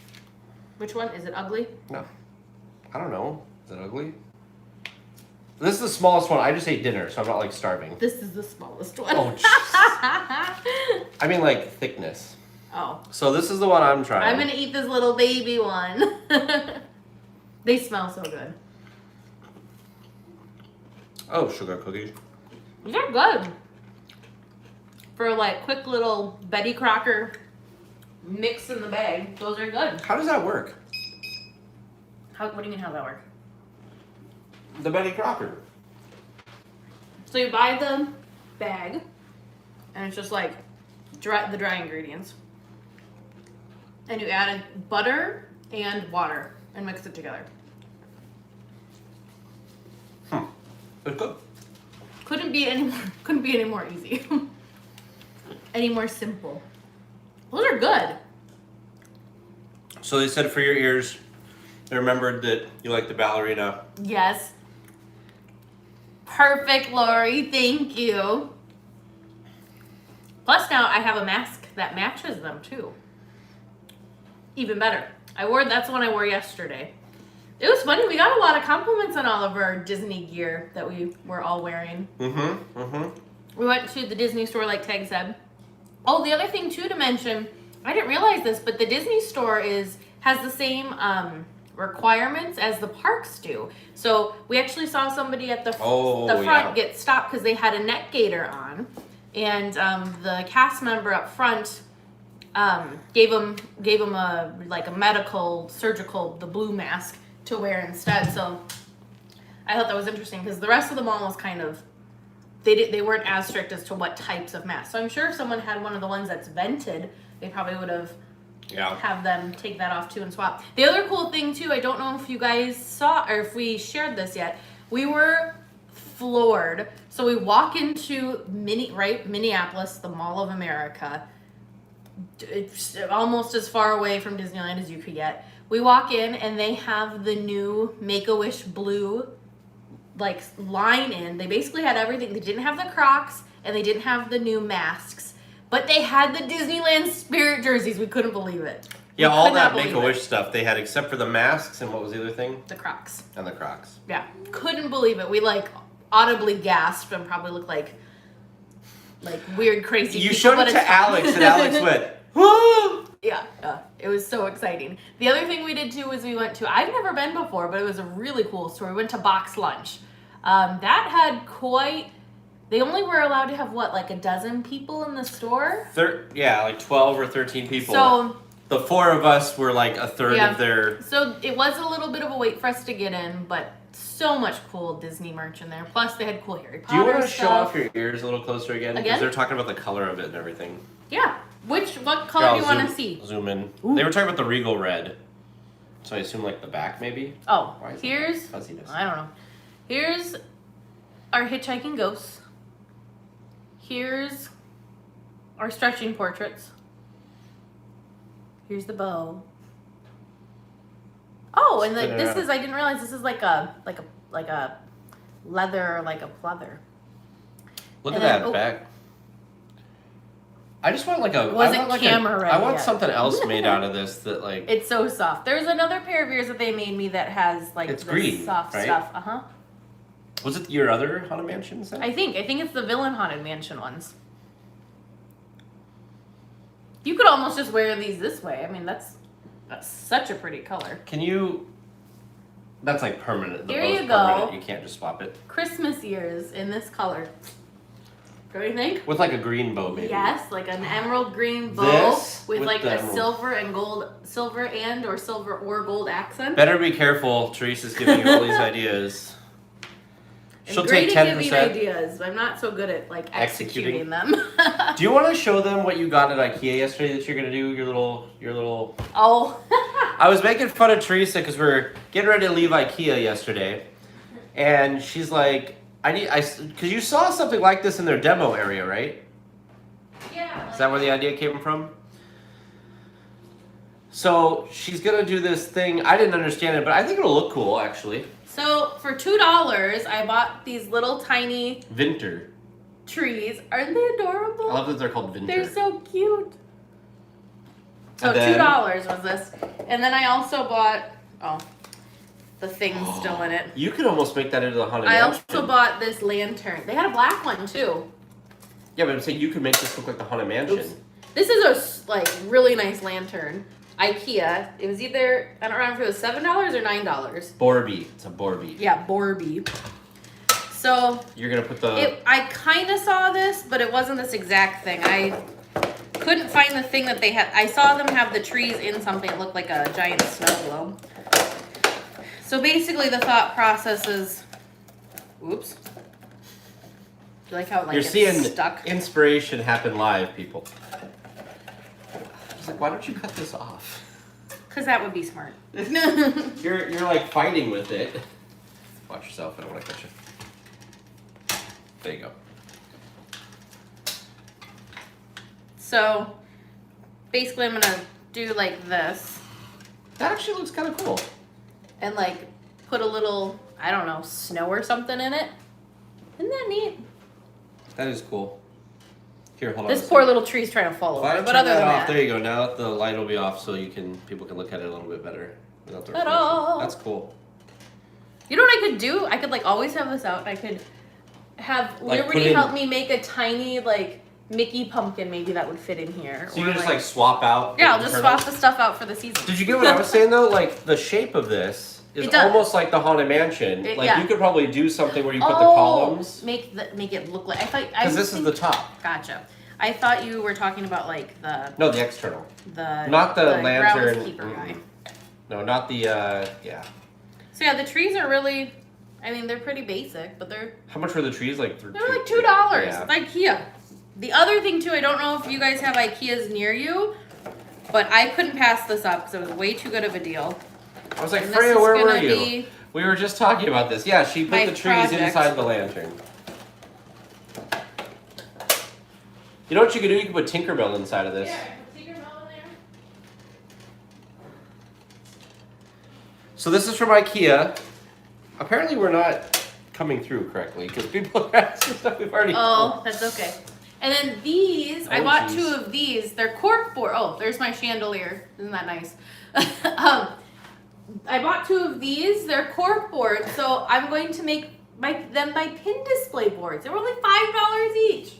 Which one? Is it ugly? No. I don't know. Is it ugly? This is the smallest one. I just ate dinner, so I'm not, like, starving. This is the smallest one. Oh, jeez. I mean, like, thickness. Oh. So this is the one I'm trying. I'm gonna eat this little baby one. They smell so good. Oh, sugar cookies. These are good. For like quick little Betty Crocker mix in the bag, those are good. How does that work? What do you mean how that work? The Betty Crocker. So you buy the bag, and it's just like the dry ingredients. And you add butter and water and mix it together. It's good. Couldn't be any more easy. Any more simple. Those are good. So they said for your ears, they remembered that you like the ballerina. Yes. Perfect, Lori. Thank you. Plus now I have a mask that matches them too. Even better. That's the one I wore yesterday. It was funny. We got a lot of compliments on all of our Disney gear that we were all wearing. We went to the Disney store, like Tag said. Oh, the other thing too to mention, I didn't realize this, but the Disney store has the same requirements as the parks do. So we actually saw somebody at the front get stopped because they had a neck gaiter on, and the cast member up front gave him a medical surgical the blue mask to wear instead. So I thought that was interesting because the rest of the mall was kind of they weren't as strict as to what types of masks. So I'm sure if someone had one of the ones that's vented, they probably would have have them take that off too and swap. The other cool thing too, I don't know if you guys saw or if we shared this yet. We were floored. So we walk into Minneapolis, the Mall of America. It's almost as far away from Disneyland as you could get. We walk in and they have the new Make-A-Wish blue like line in. They basically had everything. They didn't have the Crocs and they didn't have the new masks, but they had the Disneyland Spirit jerseys. We couldn't believe it. Yeah, We all could not that believe Make-A-Wish it. stuff they had except for the masks and what was the other thing? The Crocs. And the Crocs. Yeah, couldn't believe it. We like audibly gasped and probably looked like weird, crazy You people, showed but it to it's- Alex and Alex went, "Whoa!" Yeah, it was so exciting. The other thing we did too was we went to, I've never been before, but it was a really cool store. We went to Box Lunch. That had they only were allowed to have like a dozen people in the store? Like 12 or 13 people. So the 4 of us were like a third of their... So it was a little bit of a wait for us to get in, but so much cool Disney merch in there. Plus they had cool Harry Potter Do you want to stuff. show off your ears a little closer again? Again? Because they're talking about the color of it and everything. Yeah. What color do you want to see? Zoom in. Ooh. They were talking about the Regal Red. So I assume like the back maybe? Oh, Why is it here's, fuzziness? I don't know. Here's our hitchhiking ghosts. Here's our stretching portraits. Here's the bow. Oh, and Spin it this out. is, I didn't realize this is like a leather, like a pleather. Look And at then- that oh. back. I just want like a. Wasn't I want like camera ready I want yet. something else made out of this that like. It's so soft. There's another pair of ears that they made me that has like It's this green, soft right? stuff. Uh-huh. Was it your other Haunted Mansion set? I think it's the Villain Haunted Mansion ones. You could almost just wear these this way. I mean, that's such a pretty color. Can you? That's like permanent. The Here bow's you go. permanent. You can't just swap it. Christmas ears in this color. What do you think? With like a green bow, maybe. Yes, like an emerald green bow This with with like the a emerald. silver or gold accent. Better be careful. Teresa's giving you all these ideas. I'm She'll great take at giving 10%. ideas, but I'm not so good at like executing Executing. them. Do you want to show them what you got at IKEA yesterday that you're gonna do? Your little. Oh. I was making fun of Teresa because we're getting ready to leave IKEA yesterday, and she's like, because you saw something like this in their demo area, right? Yeah. Is that where the idea came from? So she's gonna do this thing. I didn't understand it, but I think it'll look cool actually. So for $2, I bought these little tiny Vinter. trees. Aren't they adorable? I love that they're called Vinter. They're so cute. So And then- $2 was this, and then I also bought the thing's still in it. You could almost make that into the Haunted I Mansion. also bought this lantern. They had a black one too. Yeah, but I'm saying you could make this look like the Haunted Mansion. Oops. This is a really nice lantern. IKEA. It was either, I don't remember if it was $7 or $9. Borby. It's a Borby. Yeah, Borby. So You're gonna put the. I kind of saw this, but it wasn't this exact thing. I couldn't find the thing that they had. I saw them have the trees in something that looked like a giant snow globe. So basically, the thought process is, oops. Do you like how it like You're gets seeing stuck? inspiration happen live, people. I was like, why don't you cut this off? Because that would be smart. You're like fighting with it. Watch yourself. I don't want to cut you. There you go. So basically, I'm gonna do like this That actually looks kind of cool. and like put a little, I don't know, snow or something in it. Isn't that neat? That is cool. Here, hold on. This poor little tree's trying to fall If I over, but turn other that than off, that, there you go. Now the light will be off, so people can look at it a little bit better without the Ta-da! reflection. That's cool. you know what I could do? I could like always have this out. And I could have Like, Liberty put in- help me make a tiny like Mickey pumpkin, maybe that would fit in here. So you Or, can just like swap out. yeah, I'll the just internals? swap the stuff out for the season. Did you get what I was saying though? Like the shape of this is It does. almost like the Haunted Mansion. It- Like yeah. you could probably do something where you put the columns. make it look like I thought. Because this is the top. Gotcha. I thought you were talking about like the No, the external. not the lantern. groundskeeper guy. No, not the yeah. So yeah, the trees are really, I mean, they're pretty basic, but they're How much were the trees? Like like $2. Yeah. It's IKEA. The other thing too, I don't know if you guys have IKEAs near you, but I couldn't pass this up because it was way too good of a deal. I was like, And this Freya, is where were gonna you? be We were just talking about this. Yeah, she put my the trees project. inside the lantern. You know what you could do? You could put Tinkerbell inside of this. So this is from IKEA. Apparently we're not coming through correctly because people are asking stuff we've already Oh, that's okay. And then these, I Oh, bought geez. 2 of these. They're cork board. Oh, there's my chandelier. Isn't that nice? I bought 2 of these. They're cork boards, so I'm going to make them my pin display boards. They were only $5 each.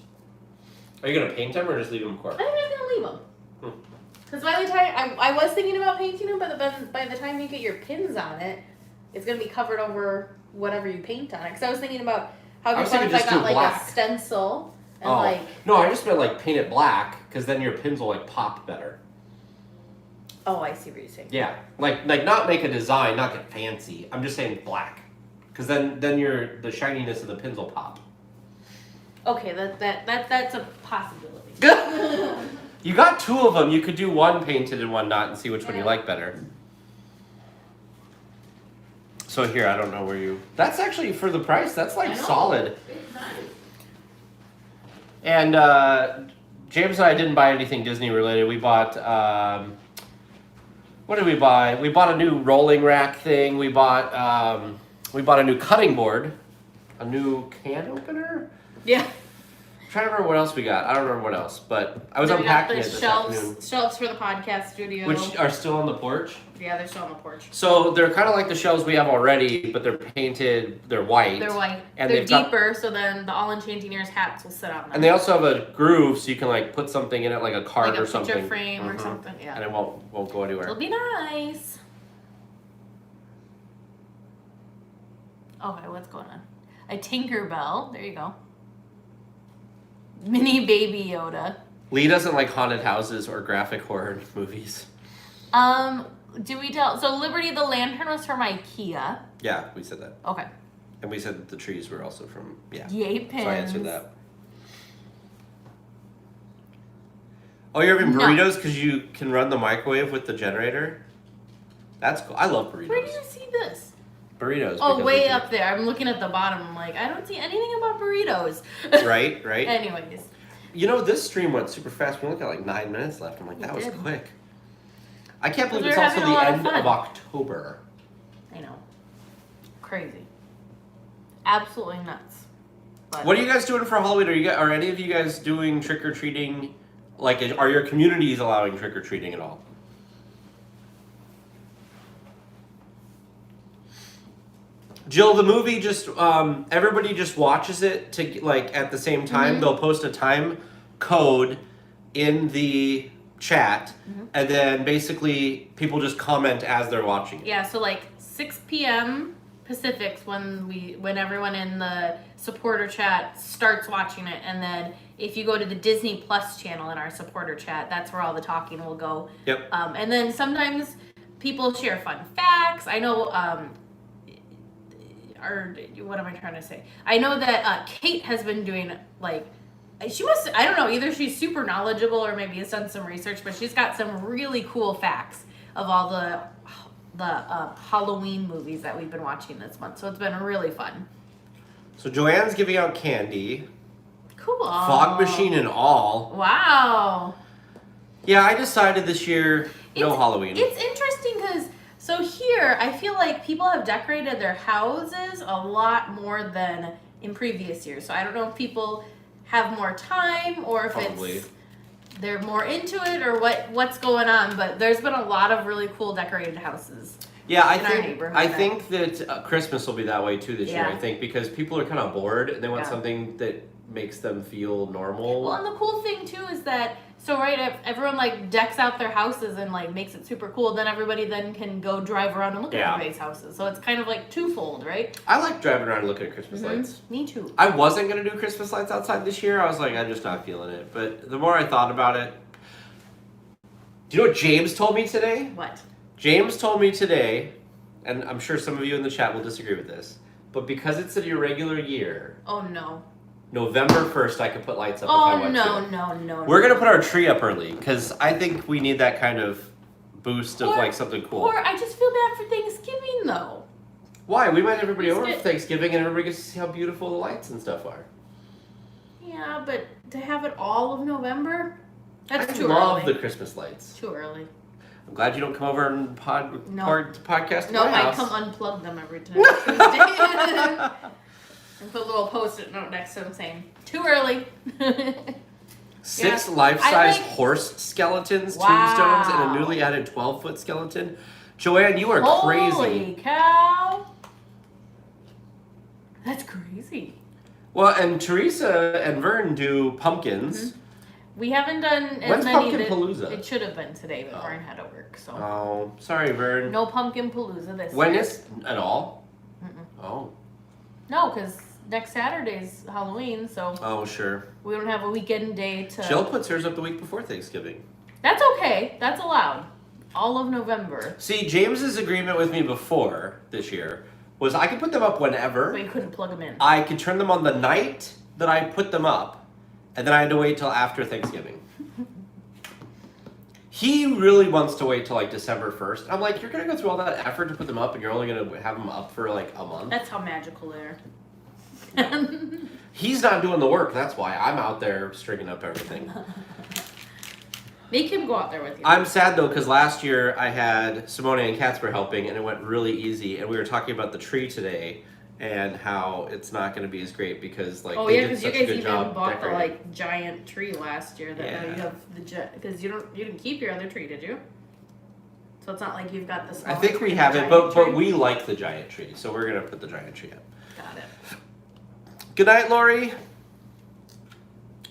Are you gonna paint them or just leave them I cork? think I'm gonna leave them. Because by the time I was thinking about painting them, but by the time you get your pins on it, it's gonna be covered over whatever you paint on it. Because I was thinking about how I it'd was be fun thinking if I just got do like black. a stencil and Oh. like. No, I just meant like paint it black because then your pins will like pop better. Oh, I see what you're saying. Yeah, like not make a design, not get fancy. I'm just saying black, because then the shininess of the pins will pop. Okay, that's a possibility. You got 2 of them. You could do one painted and one not, and see which one you Yeah. like better. So here, I don't know where you. That's actually for the price. That's like solid. It's nice. And James and I didn't buy anything Disney related. We bought. What did we buy? We bought a new rolling rack thing. We bought a new cutting board, a new can opener. Yeah. I'm trying to remember what else we got. I don't remember what else, but I was Then we got unpacking the it this afternoon. shelves for the podcast studio. Which are still on the porch. Yeah, they're still on the porch. So they're kind of like the shelves we have already, but they're painted. They're white. They're white. And they're they've got- deeper, so then the All Enchanting Ears hats will sit on them. And they also have a groove, so you can like put something in it, like a card like or a something. picture frame or Mhm. something. Yeah. And it won't go anywhere. It'll be nice. Okay, what's going on? A Tinkerbell. There you go. Mini Baby Yoda. Lee doesn't like haunted houses or graphic horror movies. Do we tell? So Liberty the Lantern was from IKEA. Yeah, we said that. Okay. And we said that the trees were also from, yeah. Yay pins. So I answered that. Oh, you're having No. burritos because you can run the microwave with the generator? That's cool. I love burritos. Where do you see this? Burritos. Oh, because way we up there. I'm looking at the bottom. I'm like, I don't see anything about burritos. Right, right. Anyways. You know, this stream went super fast. We only got like 9 minutes left. I'm like, that was did. quick. I can't believe We're it's also having a the lot of end fun. of October. I know. Crazy. Absolutely nuts. But What are you guys doing for Halloween? Are any of you guys doing trick or treating? Like, are your communities allowing trick or treating at all? Jill, the movie just everybody just watches it to like at the same time. Mhm. They'll post a time code in the chat, and then basically people just comment as they're watching it. Yeah, so like 6 p.m. Pacific's when everyone in the supporter chat starts watching it, and then if you go to the Disney Plus channel in our supporter chat, that's where all the talking will go. Yep. And then sometimes people share fun facts. I know. Or what am I trying to say? I know that Kate has been doing like. She must, I don't know, either she's super knowledgeable or maybe has done some research, but she's got some really cool facts of all the Halloween movies that we've been watching this month. So it's been really fun. So Joanne's giving out candy, Cool. fog machine and all. Wow. Yeah, I decided this year no Halloween. It's interesting because, so here, I feel like people have decorated their houses a lot more than in previous years. So I don't know if people have more time or if Probably. they're more into it or what's going on, but there's been a lot of really cool decorated houses. Yeah, I in our think neighborhood. that Christmas will be that way too this year. Yeah. I think because people are kind of bored and they want Yeah. something that makes them feel normal. Well, and the cool thing too is that, so right, if everyone like decks out their houses and like makes it super cool, then everybody then can go drive around and look Yeah. at everybody's houses. So it's kind of like twofold, right? I like driving around and looking at Christmas Mhm. lights. Me too. I wasn't gonna do Christmas lights outside this year. I was like, I'm just not feeling it. But the more I thought about it, do you know what James told me today? What? James told me today, and I'm sure some of you in the chat will disagree with this, but because it's an irregular year, Oh no. November 1st I could put lights up if I Oh want no, to. no. We're gonna put our tree up early because I think we need that kind of boost of Or- like something cool. Or I just feel bad for Thanksgiving though. Why? We might have everybody Just over get- for Thanksgiving and everybody gets to see how beautiful the lights and stuff are. Yeah, but to have it all of November? That's I too love early. the Christmas lights. Too early. I'm glad you don't come over and No. podcast to No, my I house. come unplug them every time. Tuesday. And put a little post-it note next to them saying, too early. 6 Yeah. life-size I like- horse skeletons, Wow. tombstones, and a newly added 12-foot skeleton. Joanne, you are Holy crazy. cow. That's crazy. Well, and Teresa and Vern do pumpkins. We haven't done as When's many. Pumpkin Palooza? It should have been today, but Oh. Vern had to work, so Oh, sorry, Vern. no Pumpkin Palooza this When year. is at all? Mm-mm. Oh, No, because next Saturday's Halloween, so oh, sure. we don't have a weekend day to. Jill puts hers up the week before Thanksgiving. That's okay. That's allowed. All of November. See, James's agreement with me before this year was I could put them up whenever. But you couldn't plug them in. I could turn them on the night that I put them up, and then I had to wait till after Thanksgiving. He really wants to wait till like December 1st. I'm like, you're gonna go through all that effort to put them up, and you're only gonna have them up for like a month. That's how magical they are. He's not doing the work. That's why I'm out there stringing up everything. Make him go out there with you. I'm sad though because last year I had Simone and Casper helping, and it went really easy. And we were talking about the tree today and how it's not going to be as great because like they did such a good job bought decorating. the like giant tree last year that now you have the because you didn't keep your other tree, did you? So it's not like you've got the small. I think we have it, but we like the giant tree, so we're gonna put the giant tree up. Got it. Good night, Lori.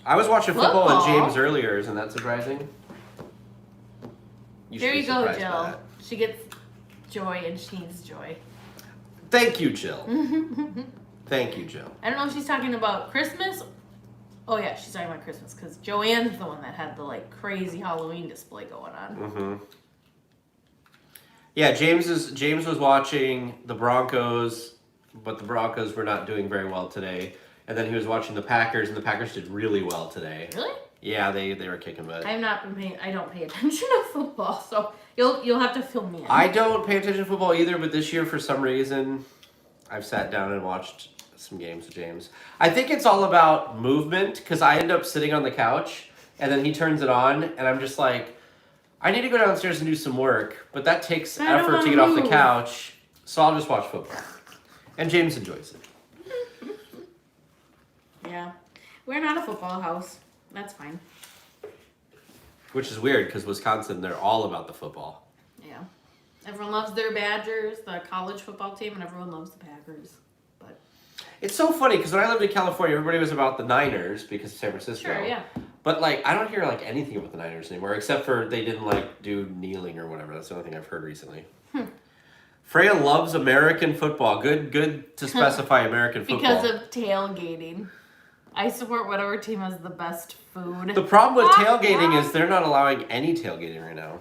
I was watching football with James earlier. Isn't that surprising? There you go, Jill. She gets joy and she needs joy. Thank you, Jill. Thank you, Jill. I don't know if she's talking about Christmas. Oh yeah, she's talking about Christmas because Joanne's the one that had the like crazy Halloween display going on. Mm-hmm. Yeah, James was watching the Broncos, but the Broncos were not doing very well today. And then he was watching the Packers, and the Packers did really well today. Really? Yeah, they were kicking butt. I don't pay attention to football, so you'll have to fill me in. I don't pay attention to football either, but this year for some reason I've sat down and watched some games with James. I think it's all about movement because I end up sitting on the couch and then he turns it on and I'm just like, I need to go downstairs and do some work, but that takes effort to get off the couch, so I'll just watch football. And James enjoys it. Yeah. We're not a football house. That's fine. Which is weird because Wisconsin, they're all about the football. Yeah. Everyone loves their Badgers, the college football team, and everyone loves the Packers. But it's so funny because when I lived in California, everybody was about the Niners because of San Francisco. Sure, yeah. But like, I don't hear like anything about the Niners anymore, except for they didn't like do kneeling or whatever. That's the only thing I've heard recently. Freya loves American football. Good to specify American football. Because of tailgating. I support whatever team has the best food. The problem with tailgating is they're not allowing any tailgating right now.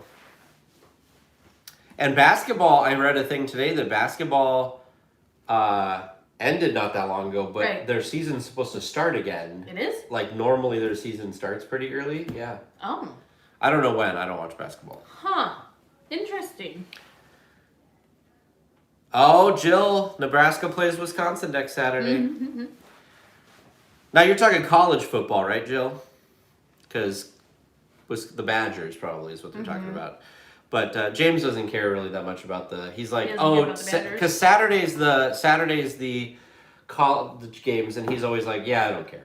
And basketball, I read a thing today that basketball ended not that long ago, but their season's supposed to start again. It is? Like normally their season starts pretty early. Yeah. Oh. I don't know when. I don't watch basketball. Huh. Interesting. Oh, Jill, Nebraska plays Wisconsin next Saturday. Mm-hmm. Now you're talking college football, right, Jill? Because the Badgers probably is what they're talking about. But James doesn't care really that much about he's like, because Saturday's the college games, and he's always like, yeah, I don't care.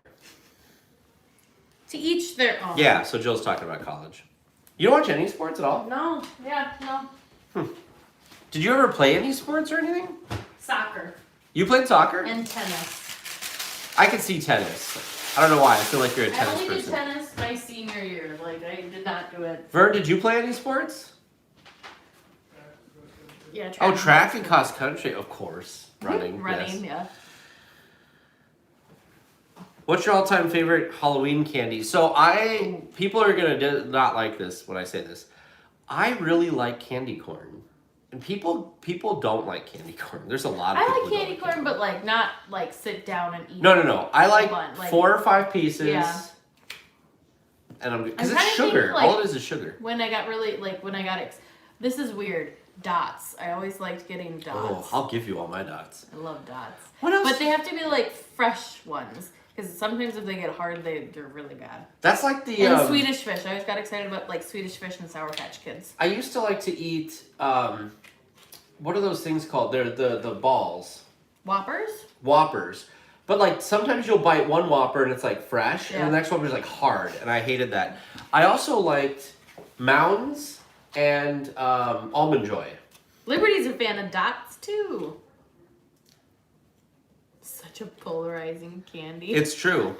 To each their own. Yeah, so Jill's talking about college. You don't watch any sports at all? No. Yeah, no. Did you ever play any sports or anything? Soccer. You played soccer? And tennis. I can see tennis. I don't know why. I feel like you're a tennis person. I only did tennis my senior year. Like, I did not do it. Vern, did you play any sports? Yeah, track and cross country, of course. Running. Running, yes. yeah. What's your all-time favorite Halloween candy? So people are gonna not like this when I say this. I really like candy corn, and people don't like candy corn. There's a lot of people. I like candy corn, but like not like sit down and eat. No. I like one. 4 or 5 pieces. Yeah. And because it's sugar. All it is sugar. When I got really this is weird. Dots. I always liked getting dots. Oh, I'll give you all my dots. I love dots. What else? But they have to be like fresh ones. Because sometimes if they get hard, they're really bad. That's like the... And Swedish fish. I always got excited about like Swedish fish and Sour Patch Kids. I used to like to eat... what are those things called? They're the balls. Whoppers. But like sometimes you'll bite one Whopper and it's like fresh. And the next Whopper is like hard. And I hated that. I also liked Mounds and Almond Joy. Liberty's a fan of dots too. Such a polarizing candy. It's true.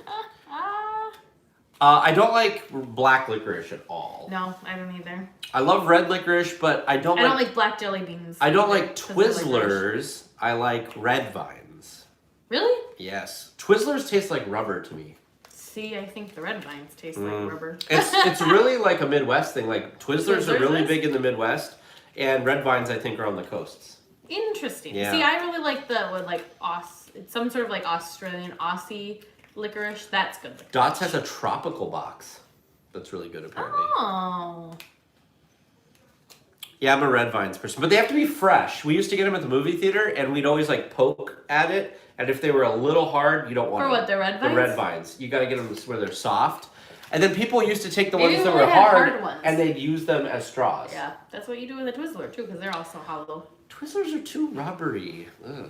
I don't like black licorice at all. No, I don't either. I love red licorice, but I don't like black jelly beans. I don't like Twizzlers. I like red vines. Really? Yes. Twizzlers taste like rubber to me. See, I think the red vines taste like rubber. It's really like a Midwest thing. Like Twizzlers are really big in the Midwest, and red vines I think are on the coasts. Interesting. Yeah. See, I really like it's some sort of like Australian Aussie licorice. That's good licorice. Dots has a tropical box. That's really good apparently. Oh. Yeah, I'm a red vines person, but they have to be fresh. We used to get them at the movie theater, and we'd always like poke at it. And if they were a little hard, you don't want For them. what, the red vines? The red vines. You got to get them where they're soft. And then people used to take the Maybe ones that we were had hard, hard ones. and they'd use them as straws. Yeah, that's what you do with a Twizzler too, because they're also hollow. Twizzlers are too rubbery. Ugh.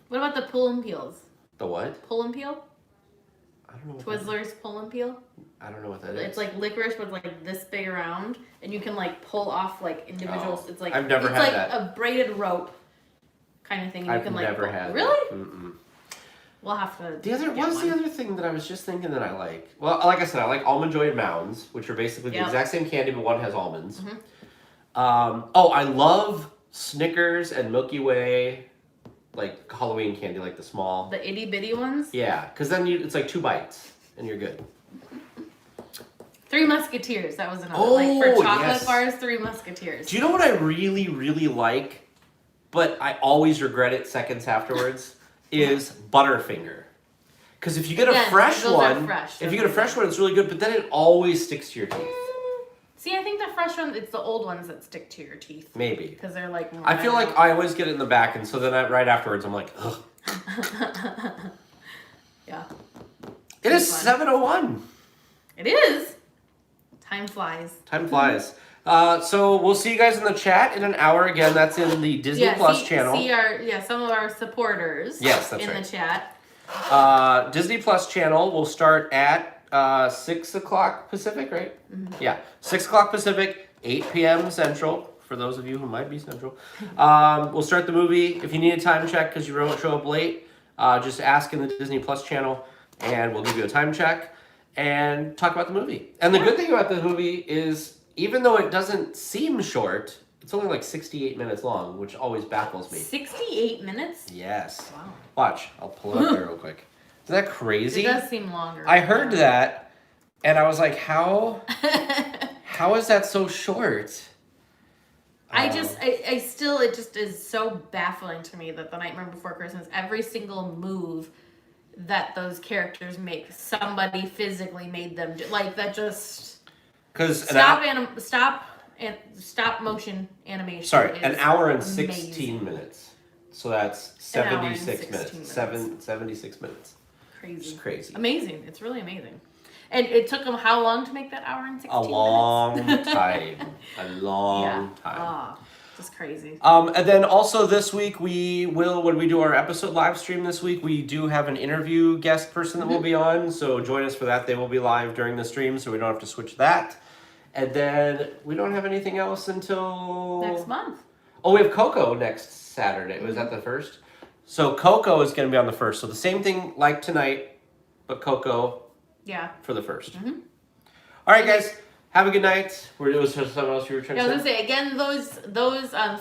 What about the pull and peels? The what? Pull and peel? I don't know. What Twizzlers pull and peel? I don't know what that is. It's like licorice, but like this big around, and you can like pull off like individual. Oh, It's like I've never it's had like that. a braided rope kind of thing. And I've you can like never pull. had. Really? That. Mm-mm. We'll have to. What's the other thing that I was just thinking that I like? Well, like I said, I like Almond Joy and Mounds, which are basically the exact same candy, but one has almonds. Mhm. I love Snickers and Milky Way, like Halloween candy, like the small. The itty bitty ones. Yeah, because then it's like 2 bites and you're good. Three Musketeers. That was another. Oh, like for chocolate yes. bars, Three Musketeers. Do you know what I really, really like, but I always regret it seconds afterwards? Is Butterfinger. Because if you get a fresh those one, are fresh. if you get a fresh one, it's really good, but then it always sticks to your teeth. See, I think the fresh ones, it's the old ones that stick to your teeth. Maybe. Because they're like more. I feel like I always get it in the back, and so then right afterwards, I'm like, ugh. Yeah. It is 7:01. It is. Time flies. Time flies. So we'll see you guys in the chat in an hour. Again, that's in the Disney Plus channel. See some of our supporters. Yes, that's in right. the chat. Disney Plus channel will start at 6 o'clock Pacific, right? Mm-hmm. Yeah, 6 o'clock Pacific, 8 p.m. Central. For those of you who might be Central, we'll start the movie. If you need a time check because you don't show up late, just ask in the Disney Plus channel, and we'll give you a time check and talk about the movie. And the good thing about the movie is, even though it doesn't seem short, it's only like 68 minutes long, which always baffles me. 68 minutes? Yes. Wow. Watch, I'll pull it up here real quick. Isn't that crazy? It does seem longer. I heard that, and I was like, how is that so short? I still, it just is so baffling to me that The Nightmare Before Christmas, every single move that those characters make, somebody physically made them do. Like, that just... Because stop motion animation. Sorry, an hour and amazing. 16 minutes. So that's 76 minutes. 76 minutes. Crazy. It's crazy. Amazing. It's really amazing. And it took them how long to make that hour and 16 minutes? A long time. A long time. Ah, just crazy. And then also this week when we do our episode live stream this week, we do have an interview guest person that will be on. So join us for that. They will be live during the stream, so we don't have to switch that. And then we don't have anything else until... Next month. Oh, we have Coco next Saturday. Was that the 1st? So Coco is going to be on the 1st. So the same thing like tonight, but Coco for the 1st. Mm-hmm. All right, guys. Have a good night. Was there something else you were trying to say? I was going to say, again,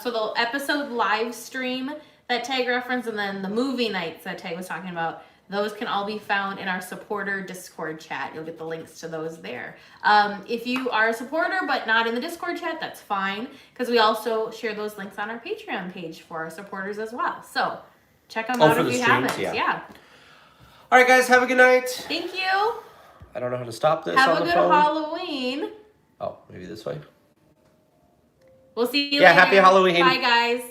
so the episode live stream that Tag referenced, and then the movie nights that Tag was talking about, those can all be found in our supporter Discord chat. You'll get the links to those there. If you are a supporter but not in the Discord chat, that's fine, because we also share those links on our Patreon page for our supporters as well. So check them out if you haven't. Yeah. All right, guys. Have a good night. Thank you. I don't know how to stop this Have on a the good phone. Halloween. Oh, maybe this way. We'll see you later. Yeah, happy Halloween. Bye, guys.